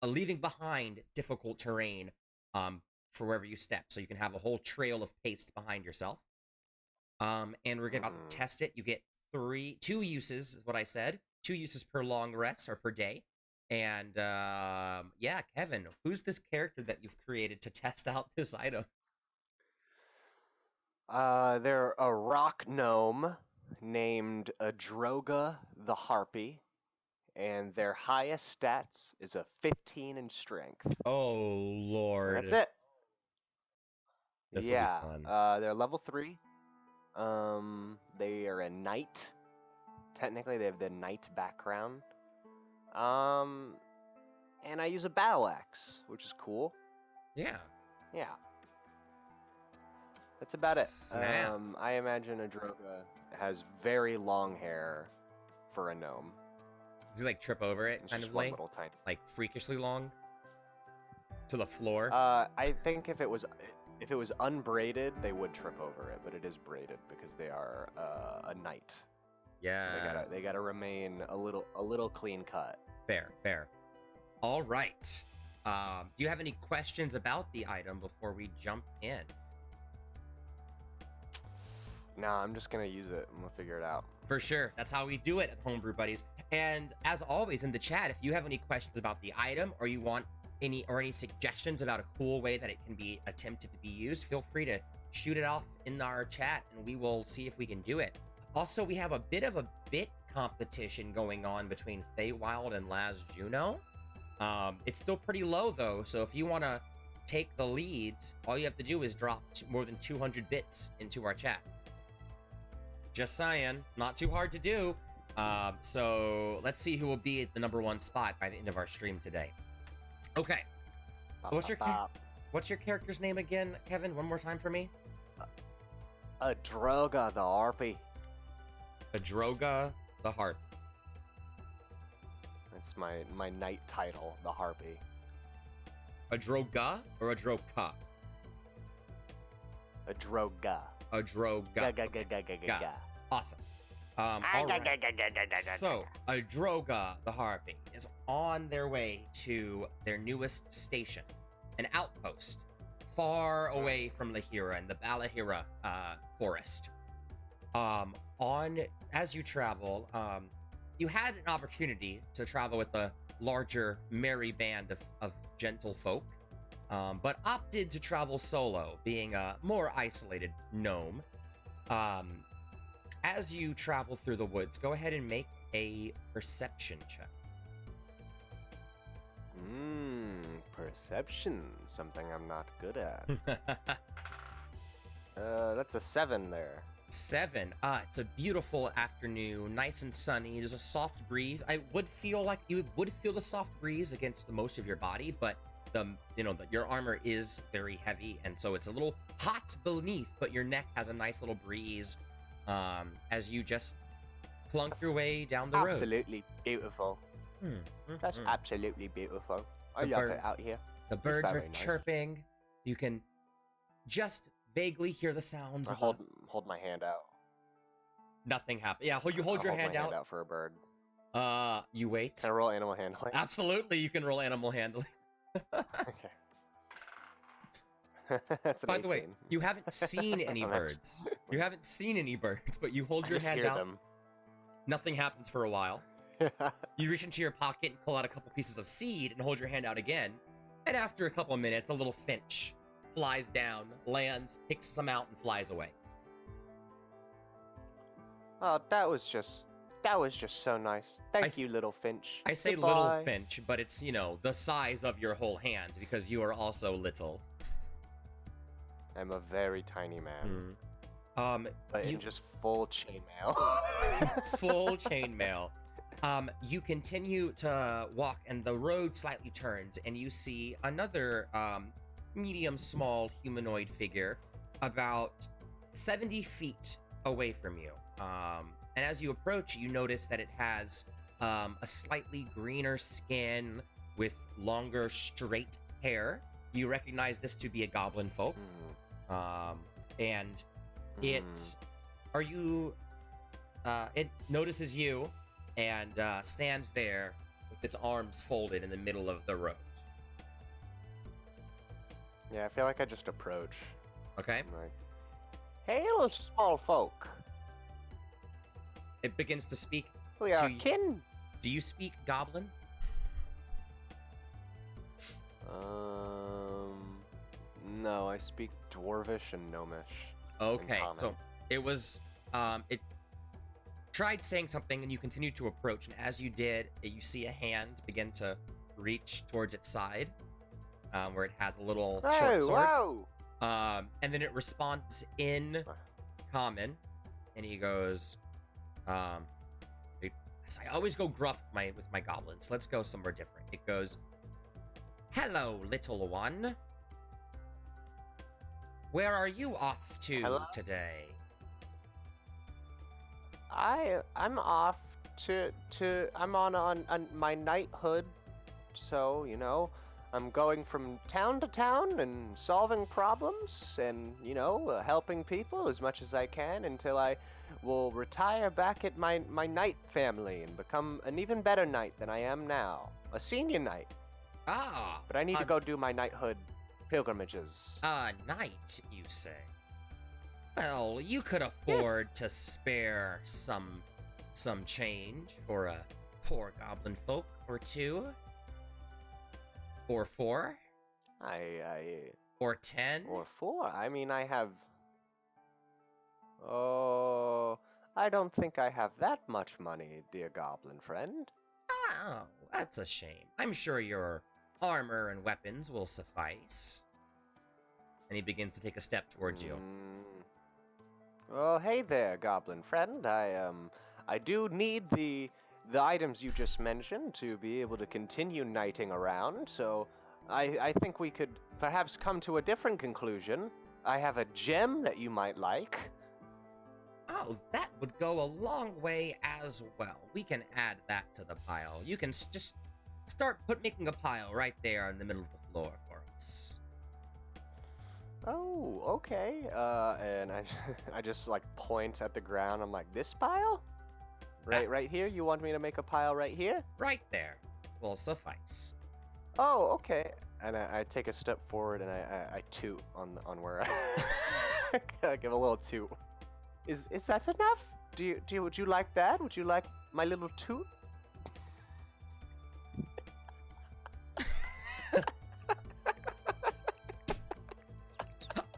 leaving behind difficult terrain for wherever you step. So you can have a whole trail of paste behind yourself. And we're about to test it. You get two uses, is what I said. 2 uses per long rest or per day. And yeah, Kevin, who's this character that you've created to test out this item? They're a rock gnome named Adroga the Harpy, and their highest stats is a 15 in strength. Oh, Lord. And that's it. This will be fun. They're level 3. They are a knight. Technically, they have the knight background. And I use a battle axe, which is cool. Yeah. That's about it. Snap. I imagine Adroga has very long hair for a gnome. Does he like trip over it, It's kind just of one like little tiny. freakishly long to the floor? I think if it was unbraided, they would trip over it, but it is braided because they are a knight. Yeah. So they gotta remain a little clean cut. Fair. All right. Do you have any questions about the item before we jump in? Nah, I'm just gonna use it and we'll figure it out. For sure. That's how we do it at Homebrew Buddies. And as always in the chat, if you have any questions about the item or you want any suggestions about a cool way that it can be attempted to be used, feel free to shoot it off in our chat and we will see if we can do it. Also, we have a bit of a bit competition going on between Feywild and Laz Juno. It's still pretty low though, so if you want to take the leads, all you have to do is drop more than 200 bits into our chat. Just saying, not too hard to do. So let's see who will be at the #1 spot by the end of our stream today. Okay. What's your character's name again, Kevin? One more time for me. Adroga the Harpy. Adroga the Harp. That's my knight title, the Harpy. Adroga or Adroka? Adroga. Adroga. Ga. Awesome. All right. So, Adroga the Harpy is on their way to their newest station, an outpost far away from Lahira in the Balahira forest. As you travel, you had an opportunity to travel with a larger, merry band of gentle folk, but opted to travel solo, being a more isolated gnome. As you travel through the woods, go ahead and make a perception check. Perception, something I'm not good at. That's a 7 there. 7. It's a beautiful afternoon, nice and sunny. There's a soft breeze. I would feel like you would feel the soft breeze against the most of your body, but your armor is very heavy, and so it's a little hot beneath, but your neck has a nice little breeze as you just clunk your way down the road. Absolutely beautiful. That's absolutely beautiful. I love it out here. The birds are very nice. chirping. You can just vaguely hear the sounds I of hold my hand out. nothing happen. Yeah, you hold I'll your hold hand my out. hand out for a bird. You wait. Can I roll animal handling? Absolutely, you can roll animal handling. Okay. That's an By the way, 18. you haven't seen any I'm birds. You haven't seen any birds, but you hold I your just hand hear out. them. Nothing happens for a while. You reach into your pocket and pull out a couple pieces of seed and hold your hand out again. And after a couple of minutes, a little finch flies down, lands, picks some out, and flies away. Oh, that was just so nice. Thank you, little finch. I say Goodbye. little finch, but it's, the size of your whole hand because you are also little. I'm a very tiny man, but you- in just full chainmail. full chainmail. You continue to walk, and the road slightly turns, and you see another medium-small humanoid figure about 70 feet away from you. And as you approach, you notice that it has a slightly greener skin with longer, straight hair. You recognize this to be a goblin folk. And it notices you and stands there with its arms folded in the middle of the road. Yeah, I feel like I just approach. Okay? I'm like, hail, small folk. It begins to speak. We are To y- kin. Do you speak goblin? No, I speak dwarvish and gnomish. Okay, common. so it was, it tried saying something, and you continued to approach, and as you did, you see a hand begin to reach towards its side, where it has a little short sword. Whoa! And then it responds in common, and he goes, I always go gruff with my goblins. Let's go somewhere different. It goes, hello, little one. Where are you off to Hello? today? I'm off to I'm on my knighthood, so I'm going from town to town and solving problems and helping people as much as I can until I will retire back at my knight family and become an even better knight than I am now, a senior knight. Ah, But I need to go do my knighthood pilgrimages. a knight, you say? Well, you could afford to spare some change for a poor goblin folk or two. Or 4? Or 10? Or 4. I mean, I have. Oh, I don't think I have that much money, dear goblin friend. Oh, that's a shame. I'm sure your armor and weapons will suffice. And he begins to take a step towards you. Oh, hey there, goblin friend. I do need the items you just mentioned to be able to continue knighting around, so I think we could perhaps come to a different conclusion. I have a gem that you might like. Oh, that would go a long way as well. We can add that to the pile. You can just start making a pile right there in the middle of the floor for us. Oh, okay. And I just like point at the ground. I'm like, this pile? Right here? You want me to make a pile right here? Right there will suffice. Oh, okay. And I take a step forward and I toot on where I give a little toot. Is that enough? Would you like that? Would you like my little toot?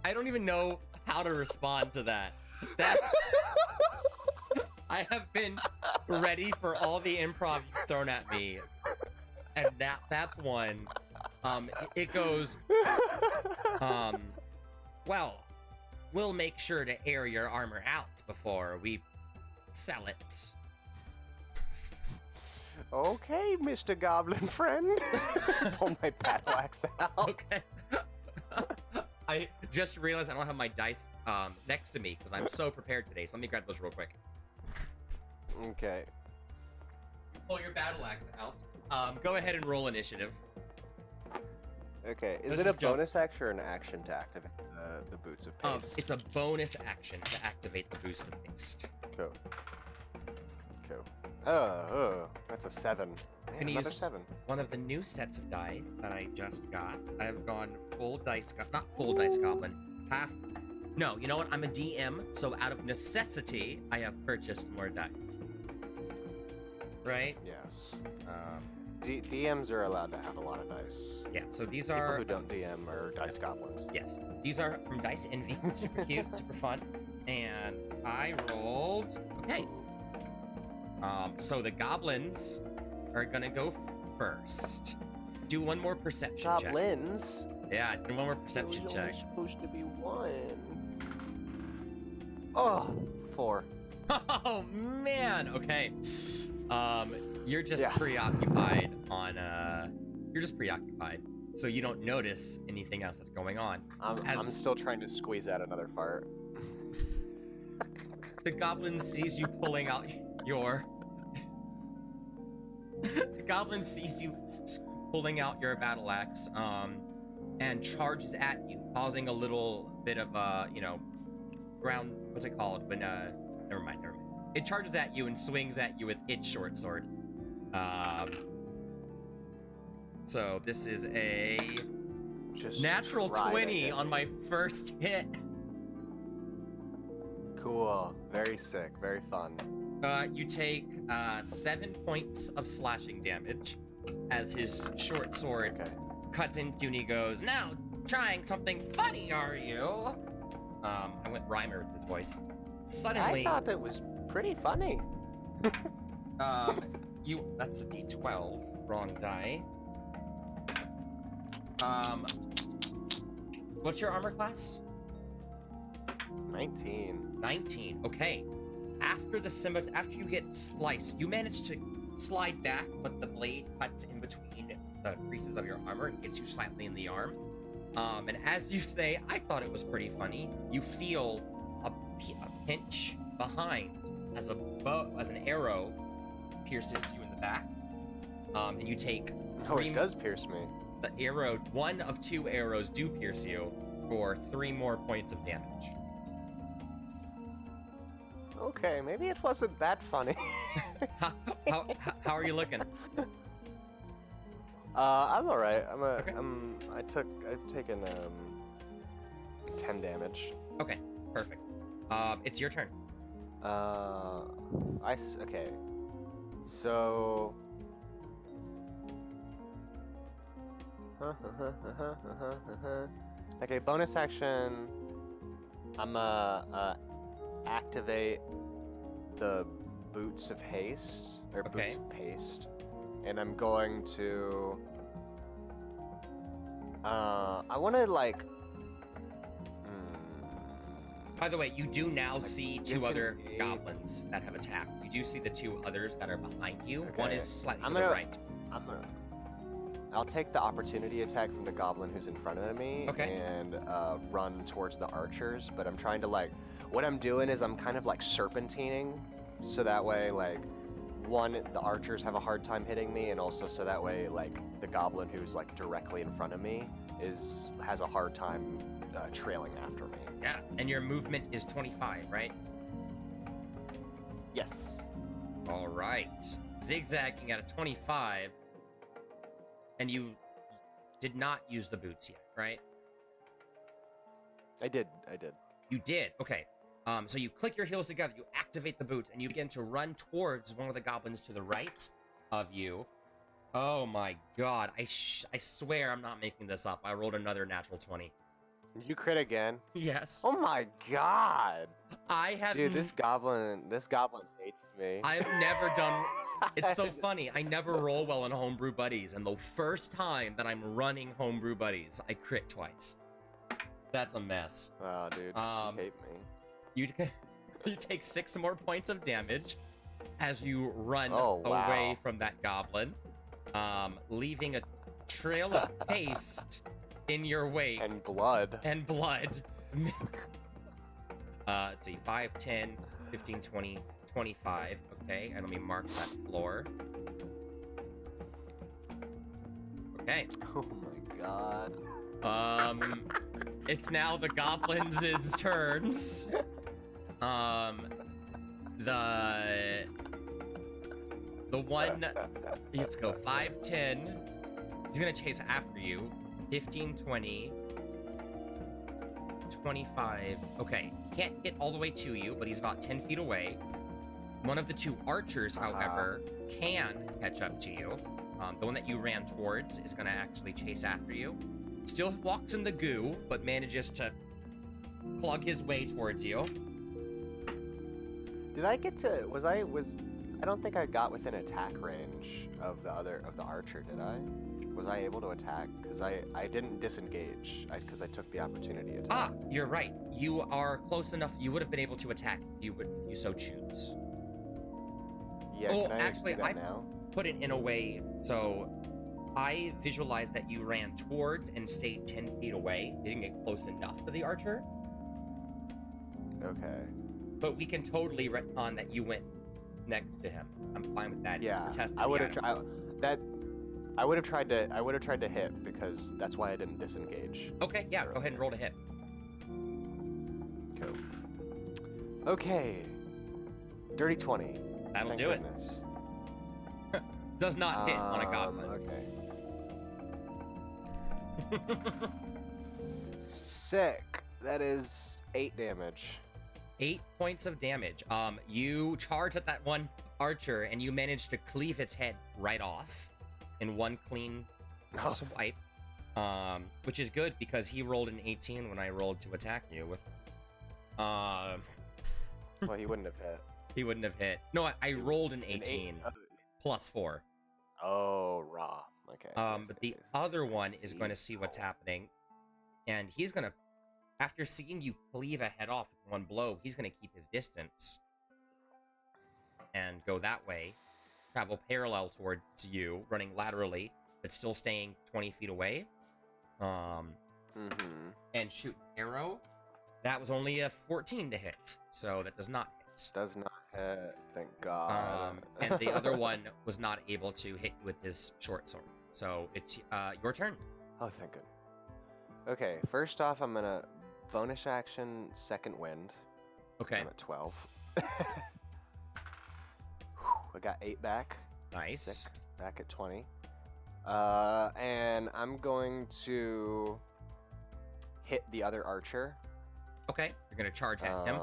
I don't even know how to respond to that. I have been ready for all the improv you've thrown at me, and that's one. It goes, well, we'll make sure to air your armor out before we sell it. Okay, Mr. Goblin friend. Pull my battle axe out. Okay. I just realized I don't have my dice next to me because I'm so prepared today. So let me grab those real quick. Okay. Pull your battle axe out. Go ahead and roll initiative. Okay. Is Let's it a just jump. bonus action or an action to activate the boots of haste? It's a bonus action to activate the boost of haste. Cool. Cool. Oh, that's a 7. Man, Gonna another use 7. one of the new sets of dice that I just got. I've gone full dice, not full dice goblin, half. No, you know what? I'm a DM, so out of necessity, I have purchased more dice. Right? Yes. Um, DMs are allowed to have a lot of dice. yeah. So these People are who don't DM are dice goblins. yes. These are from Dice Envy. Super cute, super fun, and I rolled. Okay. So the goblins are gonna go first. Do one more perception check. Goblins? Yeah, do one more perception There's check. only supposed to be 1. Oh, 4. Oh man. Okay. You're just Yeah. preoccupied on You're just preoccupied, so you don't notice anything else that's going on. I'm still trying to squeeze out another fart. The goblin sees you pulling out your. The goblin sees you pulling out your battle axe, and charges at you, causing a little bit of ground. What's it called? When never mind. It charges at you and swings at you with its short sword. So this is a Just natural try to 20 hit on me. my first hit. Cool. Very sick. Very fun. You take 7 points of slashing damage as his short sword Okay. cuts into you and he goes, "Now, trying something funny, are you?" I went rhymer with his voice. Suddenly, I thought it was pretty funny. that's a D12, wrong die. What's your armor class? 19. 19. Okay. After you get sliced, you manage to slide back, but the blade cuts in between the creases of your armor and hits you slightly in the arm. And as you say, "I thought it was pretty funny," you feel a pinch behind as an arrow pierces you in the back. And you take Oh, it does pierce me. the arrow. One of 2 arrows do pierce you for 3 more points of damage. Okay, maybe it wasn't that funny. How are you looking? I'm alright. Okay. I've taken 10 damage. Okay, perfect. It's your turn. Okay. So. Okay, bonus action. I'm activate the boots of haste or Okay. boots of paste, and I'm going to. I want to like. By the way, you do now see 2 other disengage. goblins that have attacked. You do see the 2 others that are behind you. One Okay. is slightly I'm to the gonna- right. I'll take the opportunity attack from the goblin who's in front of me Okay. and run towards the archers. But I'm trying to what I'm doing is I'm kind of like serpentining, so that way the archers have a hard time hitting me, and also so that way the goblin who's directly in front of me has a hard time trailing after me. Yeah, and your movement is 25, right? Yes. All right. Zigzagging at a 25, and you did not use the boots yet, right? I did. You did. Okay. So you click your heels together, you activate the boots, and you begin to run towards one of the goblins to the right of you. Oh my god. I swear I'm not making this up. I rolled another natural 20. Did you crit again? Yes. Oh my god. I have Dude, this goblin hates me. I've never done It's so funny. I never roll well in Homebrew Buddies, and the first time that I'm running Homebrew Buddies, I crit twice. That's a mess. Wow, dude, Um, you hate me. You you take 6 more points of damage as you run Oh, wow. away from that goblin, leaving a trail of paste in your wake And blood. and blood. Let's see, 5, 10, 15, 20, 25. Okay, and let me mark that floor. Okay. Oh my god. It's now the goblins' turns. The one, let's go 5, 10. He's gonna chase after you. 15, 20, 25. Okay, can't get all the way to you, but he's about 10 feet away. One of the 2 archers, however, can catch up to you. The one that you ran towards is gonna actually chase after you. Still walks in the goo, but manages to plug his way towards you. Did I get to? I don't think I got within attack range of the archer, did I? Was I able to attack? Because I didn't disengage. Because I took the opportunity attack. Ah, you're right. You are close enough. You would have been able to attack if you so choose. Yeah. Oh, can I actually, do that I now? put it in a way so I visualized that you ran towards and stayed 10 feet away. You didn't get close enough to the archer. Okay. But we can totally retcon that you went next to him. I'm fine with that. Yeah. It's for testing I would the have item. I would have tried to hit because that's why I didn't disengage. Okay, yeah, go ahead and roll to hit. Cool. Okay. Dirty 20. That'll Thank do goodness. it. Does not hit on a goblin. Okay. Sick. That is 8 damage. 8 points of damage. You charge at that one archer and you manage to cleave its head right off in one clean swipe. Which is good because he rolled an 18 when I rolled to attack you with. Well, he wouldn't have hit. He wouldn't have hit. No, I rolled an 18 plus 4. Oh, raw. Okay. But the other one is going to see what's happening, and he's going to, after seeing you cleave a head off with one blow, he's going to keep his distance and go that way, travel parallel towards you, running laterally, but still staying 20 feet away, and shoot an arrow. That was only a 14 to hit, so that does not hit. Does not hit, thank God. And the other one was not able to hit with his short sword. So it's your turn. Oh, thank God. Okay, first off, I'm gonna bonus action second wind. Okay. I'm at 12. I got 8 back. Nice. Sick. Back at 20. And I'm going to hit the other archer. Okay, you're gonna charge at him.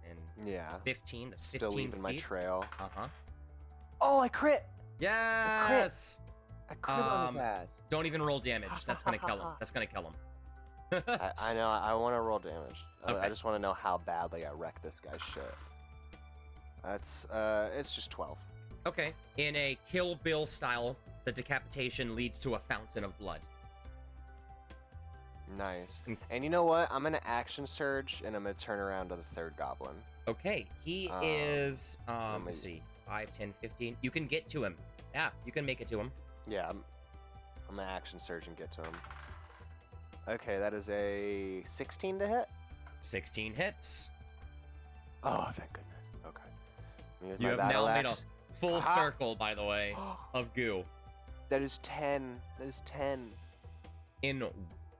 And Yeah. 15. That's 15 Still leaving my feet. trail. Oh, I crit! yes. I crit on his ass. Don't even roll damage. That's gonna kill him. That's gonna kill him. I know. I want to roll damage. Okay. I just want to know how badly I wreck this guy's shit. That's it's just 12. Okay. In a Kill Bill style, the decapitation leads to a fountain of blood. Nice. And you know what? I'm gonna action surge, and I'm gonna turn around to the third goblin. Okay, he is, let's see, 5, 10, 15. You can get to him. Yeah, you can make it to him. Yeah, I'm gonna action surge and get to him. Okay, that is a 16 to hit. 16 hits. Oh, thank goodness. Okay. Let me use You my have battle now made a axe. full circle, by the way, of goo. That is 10. That is 10. In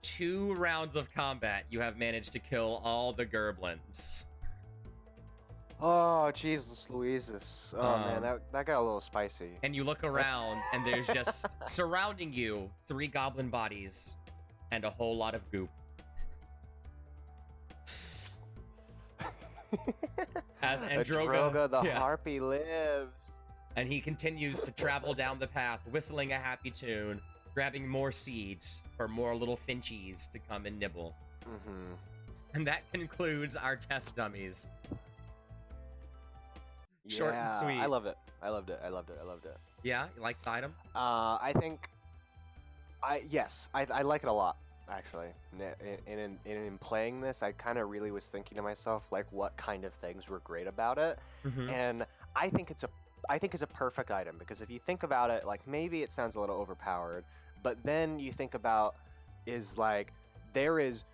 2 rounds of combat, you have managed to kill all the gerblins. Oh, Jesus Louises. Oh, man, that got a little spicy. And you look around, and there's just surrounding you 3 goblin bodies and a whole lot of goop. As Androga the harpy lives. And he continues to travel down the path, whistling a happy tune, grabbing more seeds for more little finchies to come and nibble. Mm-hmm. And that concludes our test dummies. Short and sweet. I love it. I loved it. I loved it. I loved it. Yeah, you like the item? I think, yes, I like it a lot. actually. In playing this, I kind of really was thinking to myself, like, what kind of things were great about it, Mm-hmm. and I think it's a perfect item because if you think about it, like maybe it sounds a little overpowered, but then you think about is like there is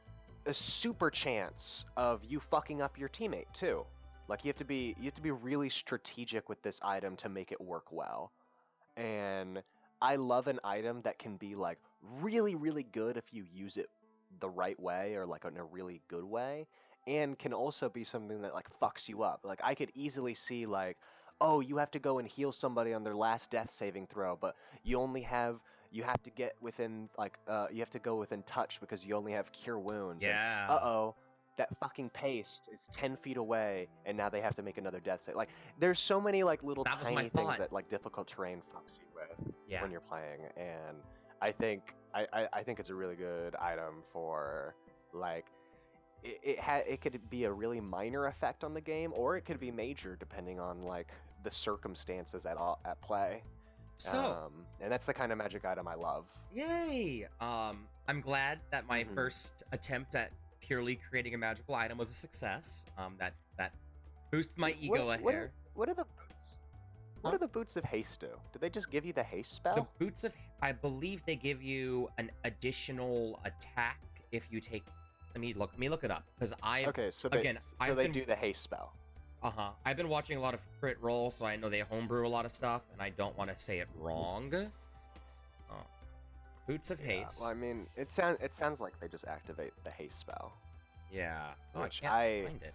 a super chance of you fucking up your teammate too. Like you have to be really strategic with this item to make it work well. And I love an item that can be like really, really good if you use it the right way or like in a really good way, and can also be something that like fucks you up. Like I could easily see like, oh, you have to go and heal somebody on their last death saving throw, but you have to get within like you have to go within touch because you only have cure wounds. Yeah. And uh-oh, that fucking paste is 10 feet away, and now they have to make another death save. Like, there's so many like little That was my tiny things thought. that like difficult terrain fucks you with Yeah. when you're playing, and I think I think it's a really good item for like it could be a really minor effect on the game, or it could be major depending on like the circumstances at play. So, And that's the kind of magic item I love. yay! I'm glad that my Mhm. first attempt at purely creating a magical item was a success. That boosts my ego a hair. What are the boots? What Huh? do the boots of haste do? Do they just give you the haste The spell? boots of, I believe they give you an additional attack if you take. Let me look it up because I've Okay, so I've they been do the haste spell. I've been watching a lot of crit roll, so I know they homebrew a lot of stuff, and I don't want to say it wrong. Boots of Yeah, haste. well, I mean, it sounds like they just activate the haste spell. Yeah. Oh, Which I can't find it.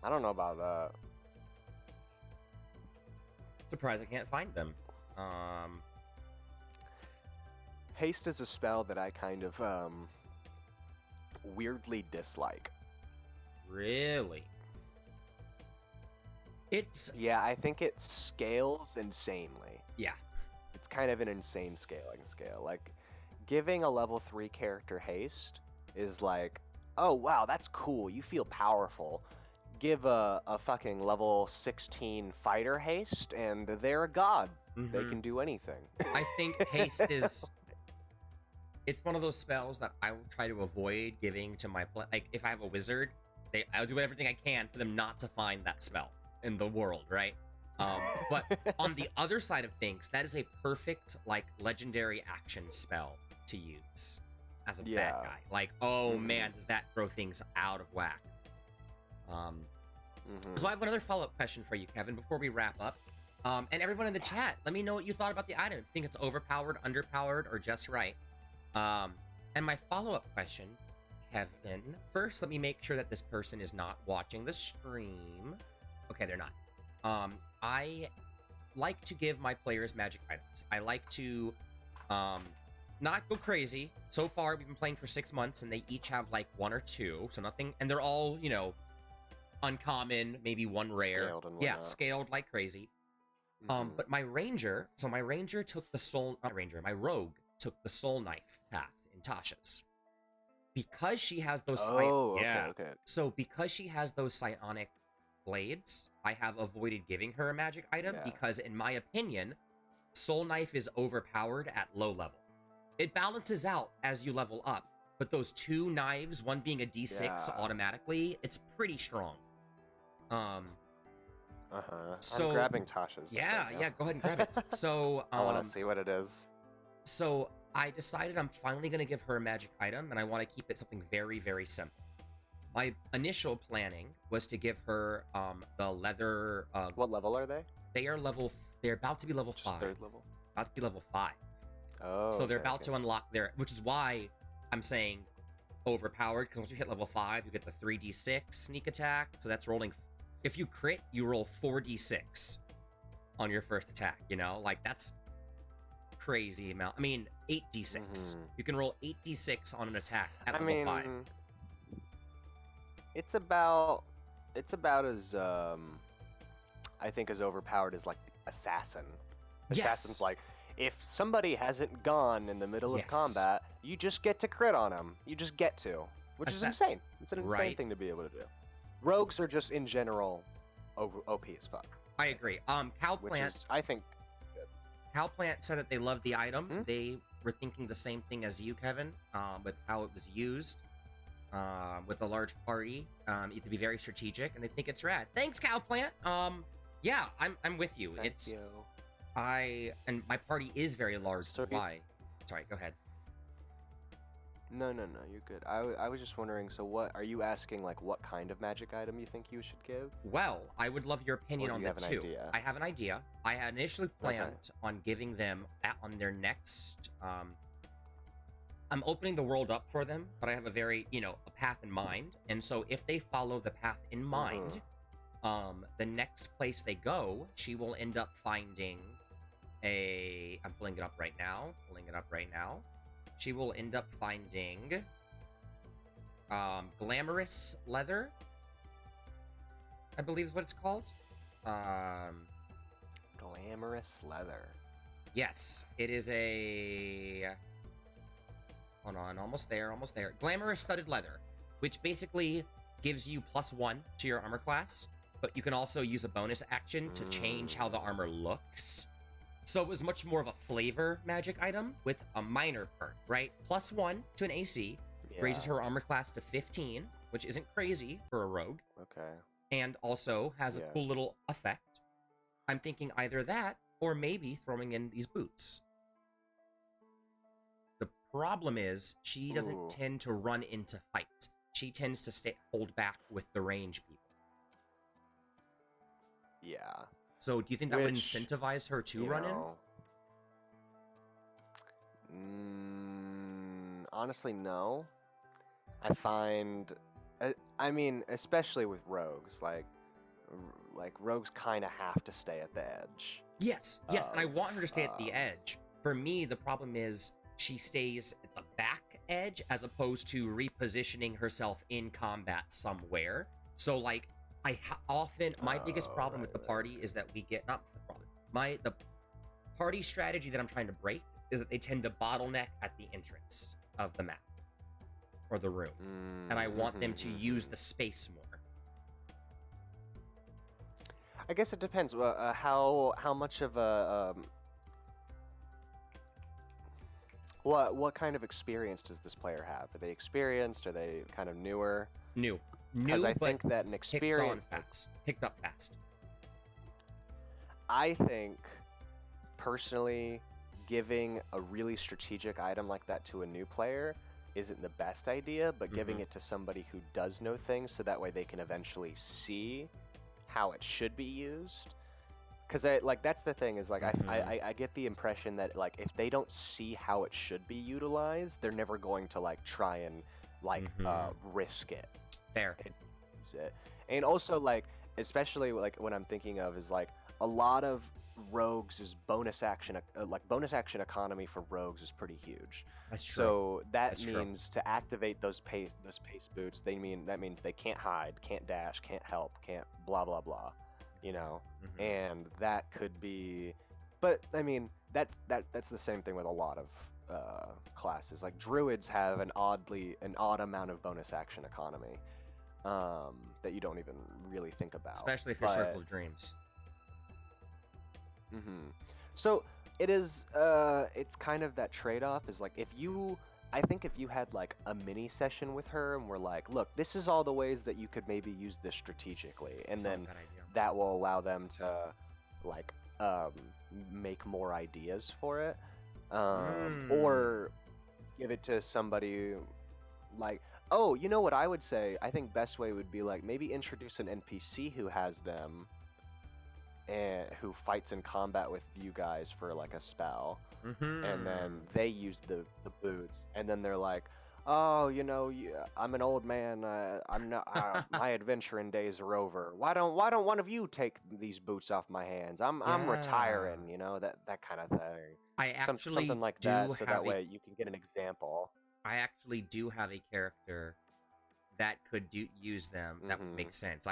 I don't know about that. Surprised I can't find them. Haste is a spell that I kind of weirdly dislike. Really? It's Yeah, I think it scales insanely. yeah. It's kind of an insane scaling scale. Like, giving a level 3 character haste is like, oh wow, that's cool, you feel powerful. Give a fucking level 16 fighter haste, and they're a god. They Mhm. can do anything. I think haste is. It's one of those spells that I will try to avoid giving to my like if I have a wizard, I'll do everything I can for them not to find that spell in the world, right? But on the other side of things, that is a perfect like legendary action spell to use as a bad Yeah. guy. Like, oh Mhm. man, does that throw things out of whack? Mhm. So I have another follow-up question for you, Kevin, before we wrap up. And everyone in the chat, let me know what you thought about the item. Think it's overpowered, underpowered, or just right? And my follow-up question, Kevin, first let me make sure that this person is not watching the stream. Okay, they're not. I like to give my players magic items. I like to not go crazy. So far, we've been playing for 6 months, and they each have like 1 or 2, so nothing, and they're all, uncommon, maybe 1 rare. Scaled and Yeah, whatnot. scaled like crazy. Mhm. But my ranger, took the soul, not ranger, my rogue took the soul knife path in Tasha's. Because she has those okay. So because she has those psionic blades, I have avoided giving her a magic item Yeah. because in my opinion, soul knife is overpowered at low level. It balances out as you level up, but those 2 knives, one being a D6 Yeah. automatically, it's pretty strong. So I'm grabbing Tasha's. yeah, right now. yeah, go ahead and grab it. So I want to see what it is. So I decided I'm finally going to give her a magic item, and I want to keep it something very, very simple. My initial planning was to give her the leather. What level are they? They're about to be level Just 5. 3rd level. About to be level 5. Oh. So they're okay, about okay. to unlock which is why I'm saying overpowered, because once you hit level 5, you get the 3d6 sneak attack. So that's rolling. If you crit, you roll 4d6 on your first attack. Like that's crazy amount. I mean, 8d6. Mhm. You can roll 8d6 on an attack at I level mean, 5. it's about as I think as overpowered as like assassin. Assassin's Yes. like, if somebody hasn't gone in the middle of Yes. combat, you just get to crit on them. You just get to, which is insane. It's an insane Right. thing to be able to do. Rogues are just in general OP as fuck. I agree. Which Cowplant is, I think, said that they loved the item. Hmm? They we're thinking the same thing as you, Kevin, with how it was used, with a large party. It to be very strategic, and they think it's rad. Thanks, Cowplant. Yeah, I'm with you. Thank you. And my party is very large. So Why? Sorry, go ahead. No, you're good. I was just wondering, so what are you asking, like, what kind of magic item you think you should give? Well, I would love your opinion Or do on you the have an two. idea? I have an idea. I had initially planned on giving them on their next. I'm opening the world up for them, but I have a very, a path in mind. And so if they follow the path in mind, the next place they go, she will end up finding I'm pulling it up right now. She will end up finding glamorous leather, I believe is what it's called. Glamorous leather. Yes, it is a... Hold on, almost there. Glamorous studded leather, which basically gives you +1 to your armor class, but you can also use a bonus action to change how the armor looks. So it was much more of a flavor magic item with a minor perk, right? +1 to an AC, raises her armor class to 15, which isn't crazy for a rogue. Okay. And also has a cool little effect. I'm thinking either that, or maybe throwing in these boots. The problem is, she doesn't tend to run into fight. She tends to hold back with the range people. Yeah. So do you think that would incentivize her to run in? Honestly, no. I find, I mean, especially with rogues, like rogues kind of have to stay at the edge. Yes, and I want her to stay at the edge. For me, the problem is she stays at the back edge as opposed to repositioning herself in combat somewhere. So, like, my biggest problem with the party is that we get, not the problem, the party strategy that I'm trying to break is that they tend to bottleneck at the entrance of the map or the room. And I want them to use the space more. I guess it depends. How much of a what kind of experience does this player have? Are they experienced? Are they kind of newer? New, because I think that an experience picked up fast. I think personally, giving a really strategic item like that to a new player isn't the best idea, but giving it to somebody who does know things, so that way they can eventually see how it should be used. Because that's the thing is, like, I get the impression that, like, if they don't see how it should be utilized, they're never going to, like, try and, like, risk it. Fair. And use it. And also, like, especially, like, what I'm thinking of is, like, a lot of rogues is bonus action economy for rogues is pretty huge. That's true. So that means to activate those pace boots, that means they can't hide, can't dash, can't help, can't blah blah blah, and that could be, but I mean that's the same thing with a lot of classes. Like druids have an odd amount of bonus action economy that you don't even really think about, especially for Circle of Dreams. So it is it's kind of that trade-off is like, I think if you had like a mini session with her and we're like, look, this is all the ways that you could maybe use this strategically, and then that will allow them to like make more ideas for it, or give it to somebody like, oh, you know what I would say, I think best way would be like maybe introduce an NPC who has them and who fights in combat with you guys for like a spell, and then they use the boots, and then they're like, oh, I'm an old man, I'm not my adventuring days are over, why don't one of you take these boots off my hands, I'm retiring, that kind of thing. I actually something like that, so that way you can get an example. I actually do have a character that could use them. That would make sense.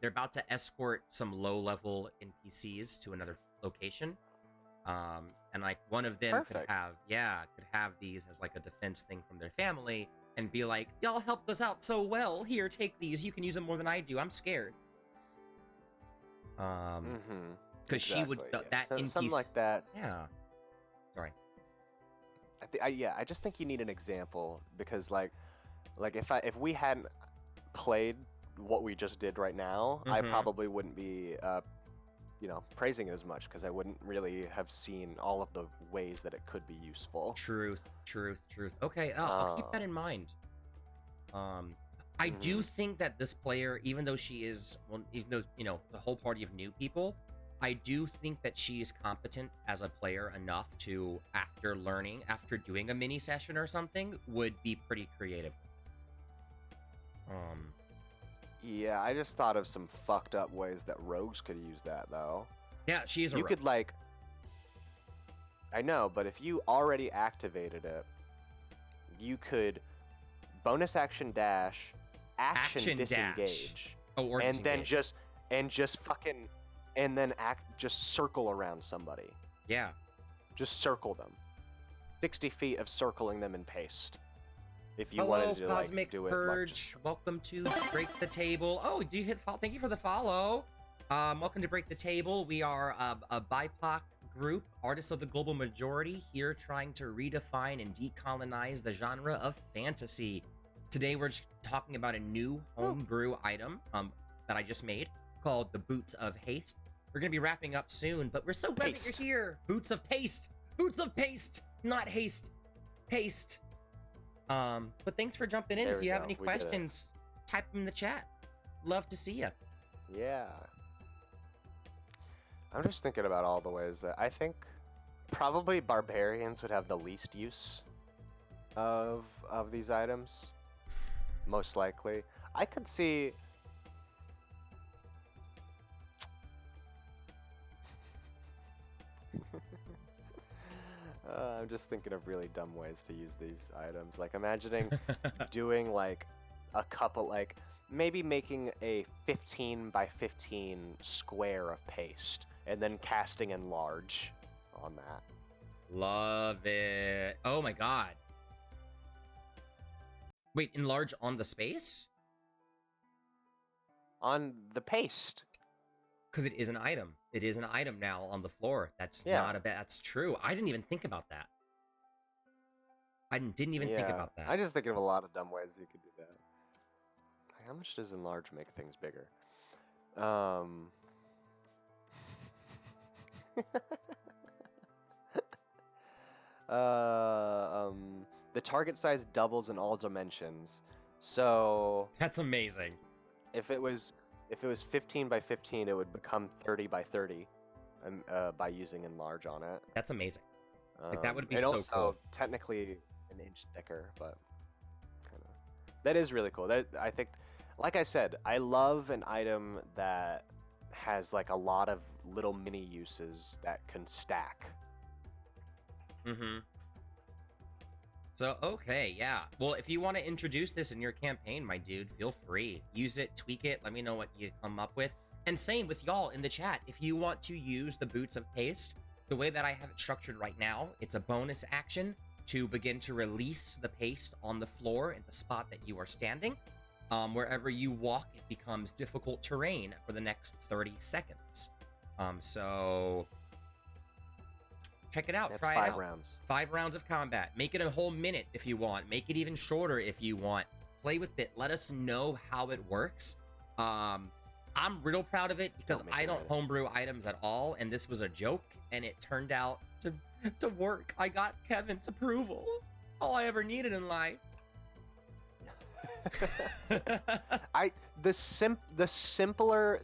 They're about to escort some low-level NPCs to another location, and like one of them could have these as like a defense thing from their family, and be like, y'all helped us out so well. Here, take these. You can use them more than I do. I'm scared. Because she would that NPC something like that. Yeah. Sorry. I just think you need an example because like if we hadn't played what we just did right now, I Mhm. probably wouldn't be praising it as much because I wouldn't really have seen all of the ways that it could be useful. Truth. Okay, I'll keep that in mind. I do think that this player, even though she is, well, even though, the whole party of new people, I do think that she is competent as a player enough to, after doing a mini session or something, would be pretty creative. Yeah, I just thought of some fucked up ways that rogues could use that though. Yeah, she is a You rogue. could like, I know, but if you already activated it, you could bonus action dash, action disengage, or and then disengage. just circle around somebody. Yeah. Just circle them. 60 feet of circling them in paste. If you Hello, wanted to Cosmic like do it Purge. like just... Welcome to Break the Table. Oh, do you hit follow? Thank you for the follow. Welcome to Break the Table. We are a BIPOC group, artists of the global majority, here trying to redefine and decolonize the genre of fantasy. Today we're talking about a new homebrew item that I just made called the Boots of Haste. We're gonna be wrapping up soon, but we're so glad that you're here. Boots of Paste. Boots of Paste, not haste. Paste. But thanks for jumping in. If you have any questions, type them in the chat. Love to see you. Yeah. I'm just thinking about all the ways that I think probably barbarians would have the least use of these items. Most likely. I could see... I'm just thinking of really dumb ways to use these items. Like imagining doing like a couple, like maybe making a 15 by 15 square of paste and then casting enlarge on that. Love it. Oh my god. Wait, enlarge on the space? On the paste. Because it is an item. It is an item now on the floor. That's not a bad. That's true. I didn't even think about that. I didn't even think about that. I just think of a lot of dumb ways you could do that. How much does enlarge make things bigger? The target size doubles in all dimensions. So that's amazing. If it was 15 by 15, it would become 30 by 30 by using enlarge on it. That's amazing. Like that would be and so also, cool. Technically an inch thicker, but kind of that is really cool. That I think, like I said, I love an item that has like a lot of little mini uses that can stack. Mm-hmm. So, okay, yeah. Well, if you want to introduce this in your campaign, my dude, feel free. Use it, tweak it, let me know what you come up with. And same with y'all in the chat. If you want to use the Boots of Paste, the way that I have it structured right now, it's a bonus action to begin to release the paste on the floor in the spot that you are standing. Wherever you walk, it becomes difficult terrain for the next 30 seconds. So... check it out. That's try 5 it out. rounds. 5 rounds of combat. Make it a whole minute if you want. Make it even shorter if you want. Play with it. Let us know how it works. I'm real proud of it because I don't homebrew items at all, and this was a joke, and it turned out to work. I got Kevin's approval. All I ever needed in life. The simpler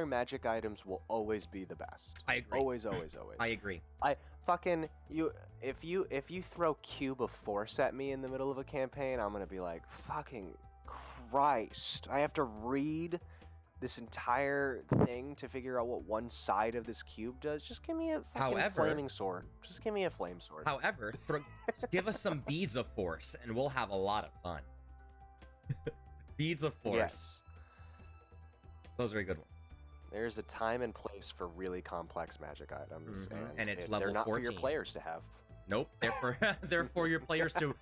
magic items will always be the best. I agree. Always. I agree. If you throw Cube of Force at me in the middle of a campaign, I'm gonna be like, fucking Christ! I have to read this entire thing to figure out what one side of this cube does. Just give me a fucking flaming sword. Just give me a flame sword. However, give us some beads of force, and we'll have a lot of fun. Beads of force. Yes. Those are a good one. There's a time and place for really complex magic items, and it's level they're not 14 for your players to have. Nope, they're for your players to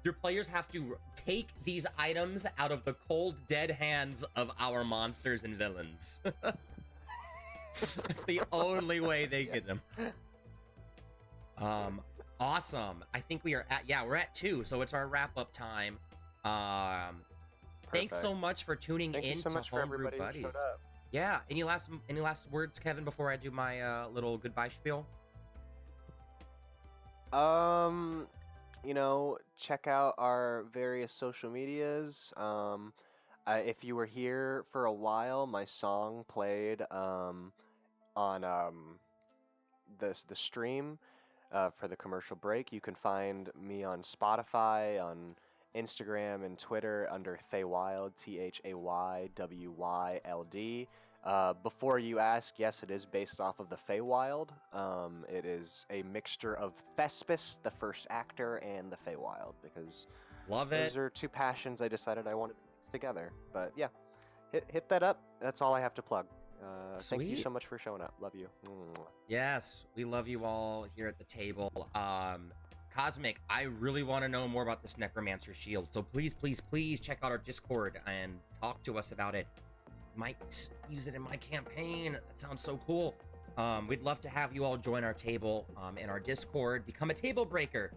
your players have to take these items out of the cold, dead hands of our monsters and villains. It's the only way they get them. Awesome. I think we are at, yeah, we're at 2, so it's our wrap-up time. Thanks so Perfect. much for tuning Thank you in so to much for Homebrew everybody who Buddies. showed up. Yeah, any last words, Kevin, before I do my little goodbye spiel? Check out our various social medias. If you were here for a while, my song played on the stream for the commercial break. You can find me on Spotify, on Instagram and Twitter under Thaywild, ThayWyld. Before you ask, yes, it is based off of the Feywild. It is a mixture of Thespis, the first actor, and the Feywild, because Love it. those are two passions I decided I wanted to mix together. But yeah, hit that up. That's all I have to plug. Thank you Sweet. so much for showing up. Love you. Mwah. Yes, we love you all here at the table. Cosmic, I really want to know more about this Necromancer Shield, so please, please, please check out our Discord and talk to us about it. Might use it in my campaign. That sounds so cool. We'd love to have you all join our table in our Discord, become a table breaker,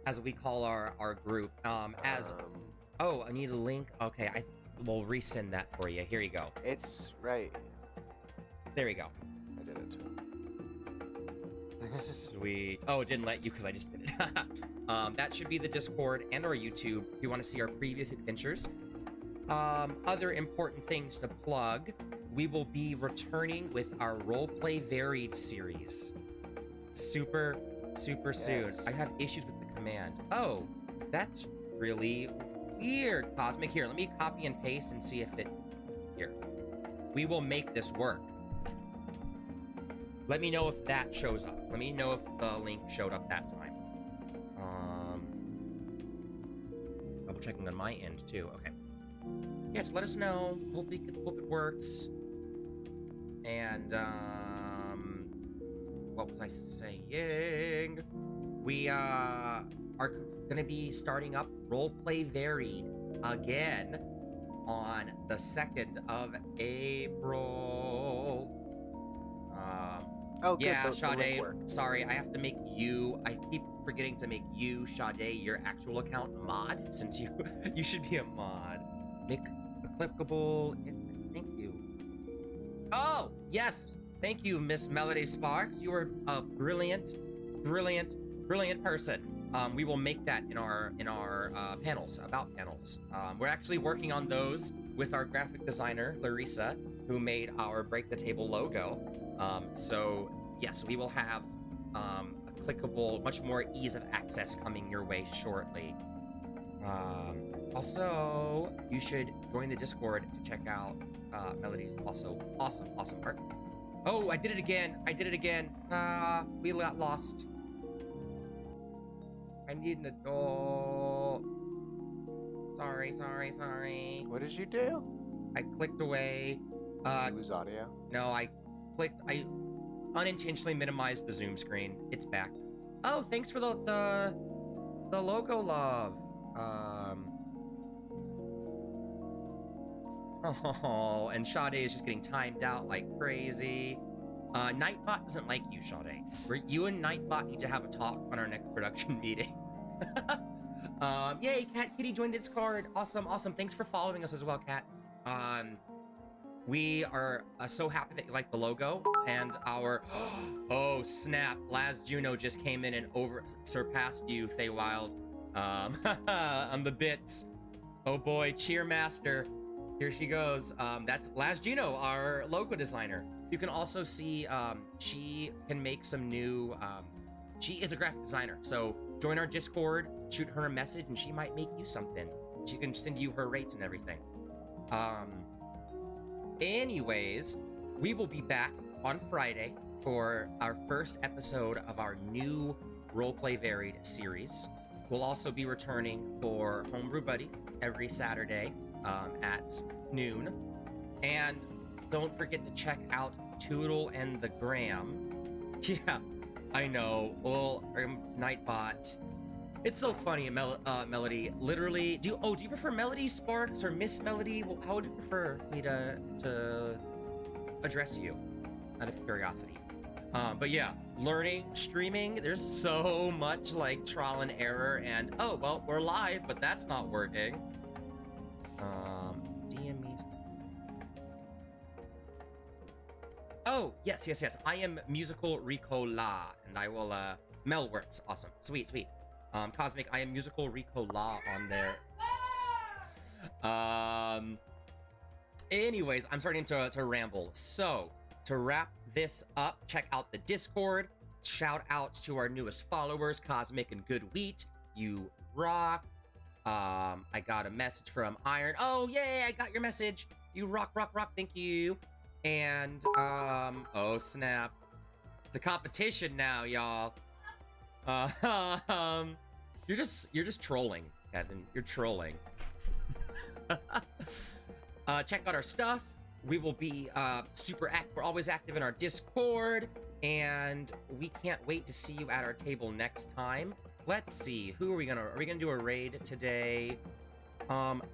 as we call our group. Oh, I need a link. Okay, we'll resend that for you. Here you go. It's right. There we go. I did it too. Sweet. Oh, it didn't let you because I just did it. That should be the Discord and our YouTube if you want to see our previous adventures. Other important things to plug. We will be returning with our Roleplay Varied series. Super soon. Yes. I have issues with the command. Oh, that's really weird. Cosmic, here, let me copy and paste and see if it... Here. We will make this work. Let me know if that shows up. Let me know if the link showed up that time. Double checking on my end too. Okay. Yes, let us know. Hope it works. And what was I saying? We are gonna be starting up Roleplay Varied again on the 2nd of April. Oh, good. Yeah, the link Sade, worked. sorry, I have to make you, I keep forgetting to make you, Sade, your actual account mod, since you should be a mod. Make a clickable, thank you. Oh, yes, thank you, Miss Melody Sparks. You are a brilliant person. We will make that in our panels, about panels. We're actually working on those with our graphic designer, Larissa, who made our Break the Table logo. So yes, we will have a clickable, much more ease of access coming your way shortly. Also, you should join the Discord to check out Melody's also awesome art. Oh, I did it again. We got lost. I need an adult. Sorry. What did you do? I clicked away. Lose audio. No, I unintentionally minimized the Zoom screen. It's back. Oh, thanks for the logo, love. Oh, and Sade is just getting timed out like crazy. Nightbot doesn't like you, Sade. You and Nightbot need to have a talk on our next production meeting. Yay, Cat Kitty joined the Discord. Awesome. Thanks for following us as well, Cat. We are so happy that you like the logo and our... Oh, snap. Laz Juno just came in and surpassed you, Thaywild. On the bits. Oh boy, Cheer Master. Here she goes. That's Laz Juno, our logo designer. You can also see she can make some new... she is a graphic designer, so join our Discord, shoot her a message, and she might make you something. She can send you her rates and everything. Anyways, we will be back on Friday for our first episode of our new Roleplay Varied series. We'll also be returning for Homebrew Buddies every Saturday at noon. And don't forget to check out Toodle and the Gram. Yeah, I know. Well, Nightbot. It's so funny, Melody. Literally, do you prefer Melody Sparks or Miss Melody? Well, how would you prefer me to address you? Out of curiosity. But yeah, learning, streaming, there's so much like trial and error and, oh, well, we're live, but that's not working. DM me. Oh, yes. I am Musical Rico La, and I will, Mel works. Awesome. Sweet. Cosmic, I am Musical Rico La on there. Anyways, I'm starting to ramble. So, to wrap this up, check out the Discord. Shout outs to our newest followers, Cosmic and Good Wheat. You rock. I got a message from Iron. Oh, yay, I got your message. You rock. Thank you. And, oh, snap. It's a competition now, y'all. You're just trolling, Kevin. You're trolling. Check out our stuff. We will be we're always active in our Discord, and we can't wait to see you at our table next time. Let's see, are we gonna do a raid today?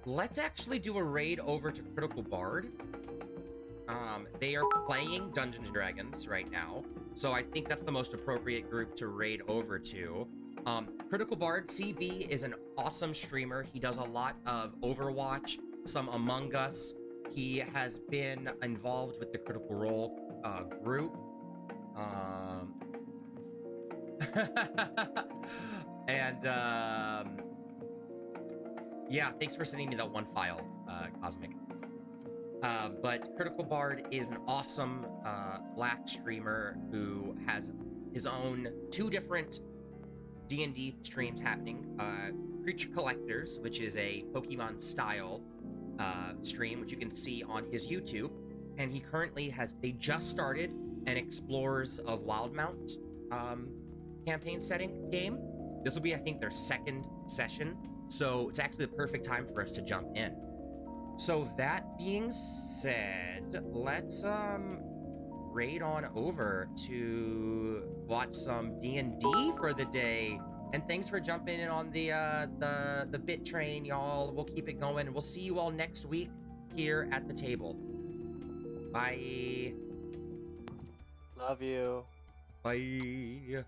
Let's actually do a raid over to Critical Bard. They are playing Dungeons & Dragons right now, so I think that's the most appropriate group to raid over to. Critical Bard CB is an awesome streamer. He does a lot of Overwatch, some Among Us. He has been involved with the Critical Role group. Yeah, thanks for sending me that one file, Cosmic. But Critical Bard is an awesome black streamer who has his own 2 different D&D streams happening. Creature Collectors, which is a Pokemon style stream, which you can see on his YouTube. And he currently they just started an Explorers of Wildmount campaign setting game. This will be, I think, their 2nd session. So it's actually the perfect time for us to jump in. So that being said, let's raid on over to watch some D&D for the day. And thanks for jumping in on the bit train, y'all. We'll keep it going. We'll see you all next week here at the table. Bye. Love you. Bye.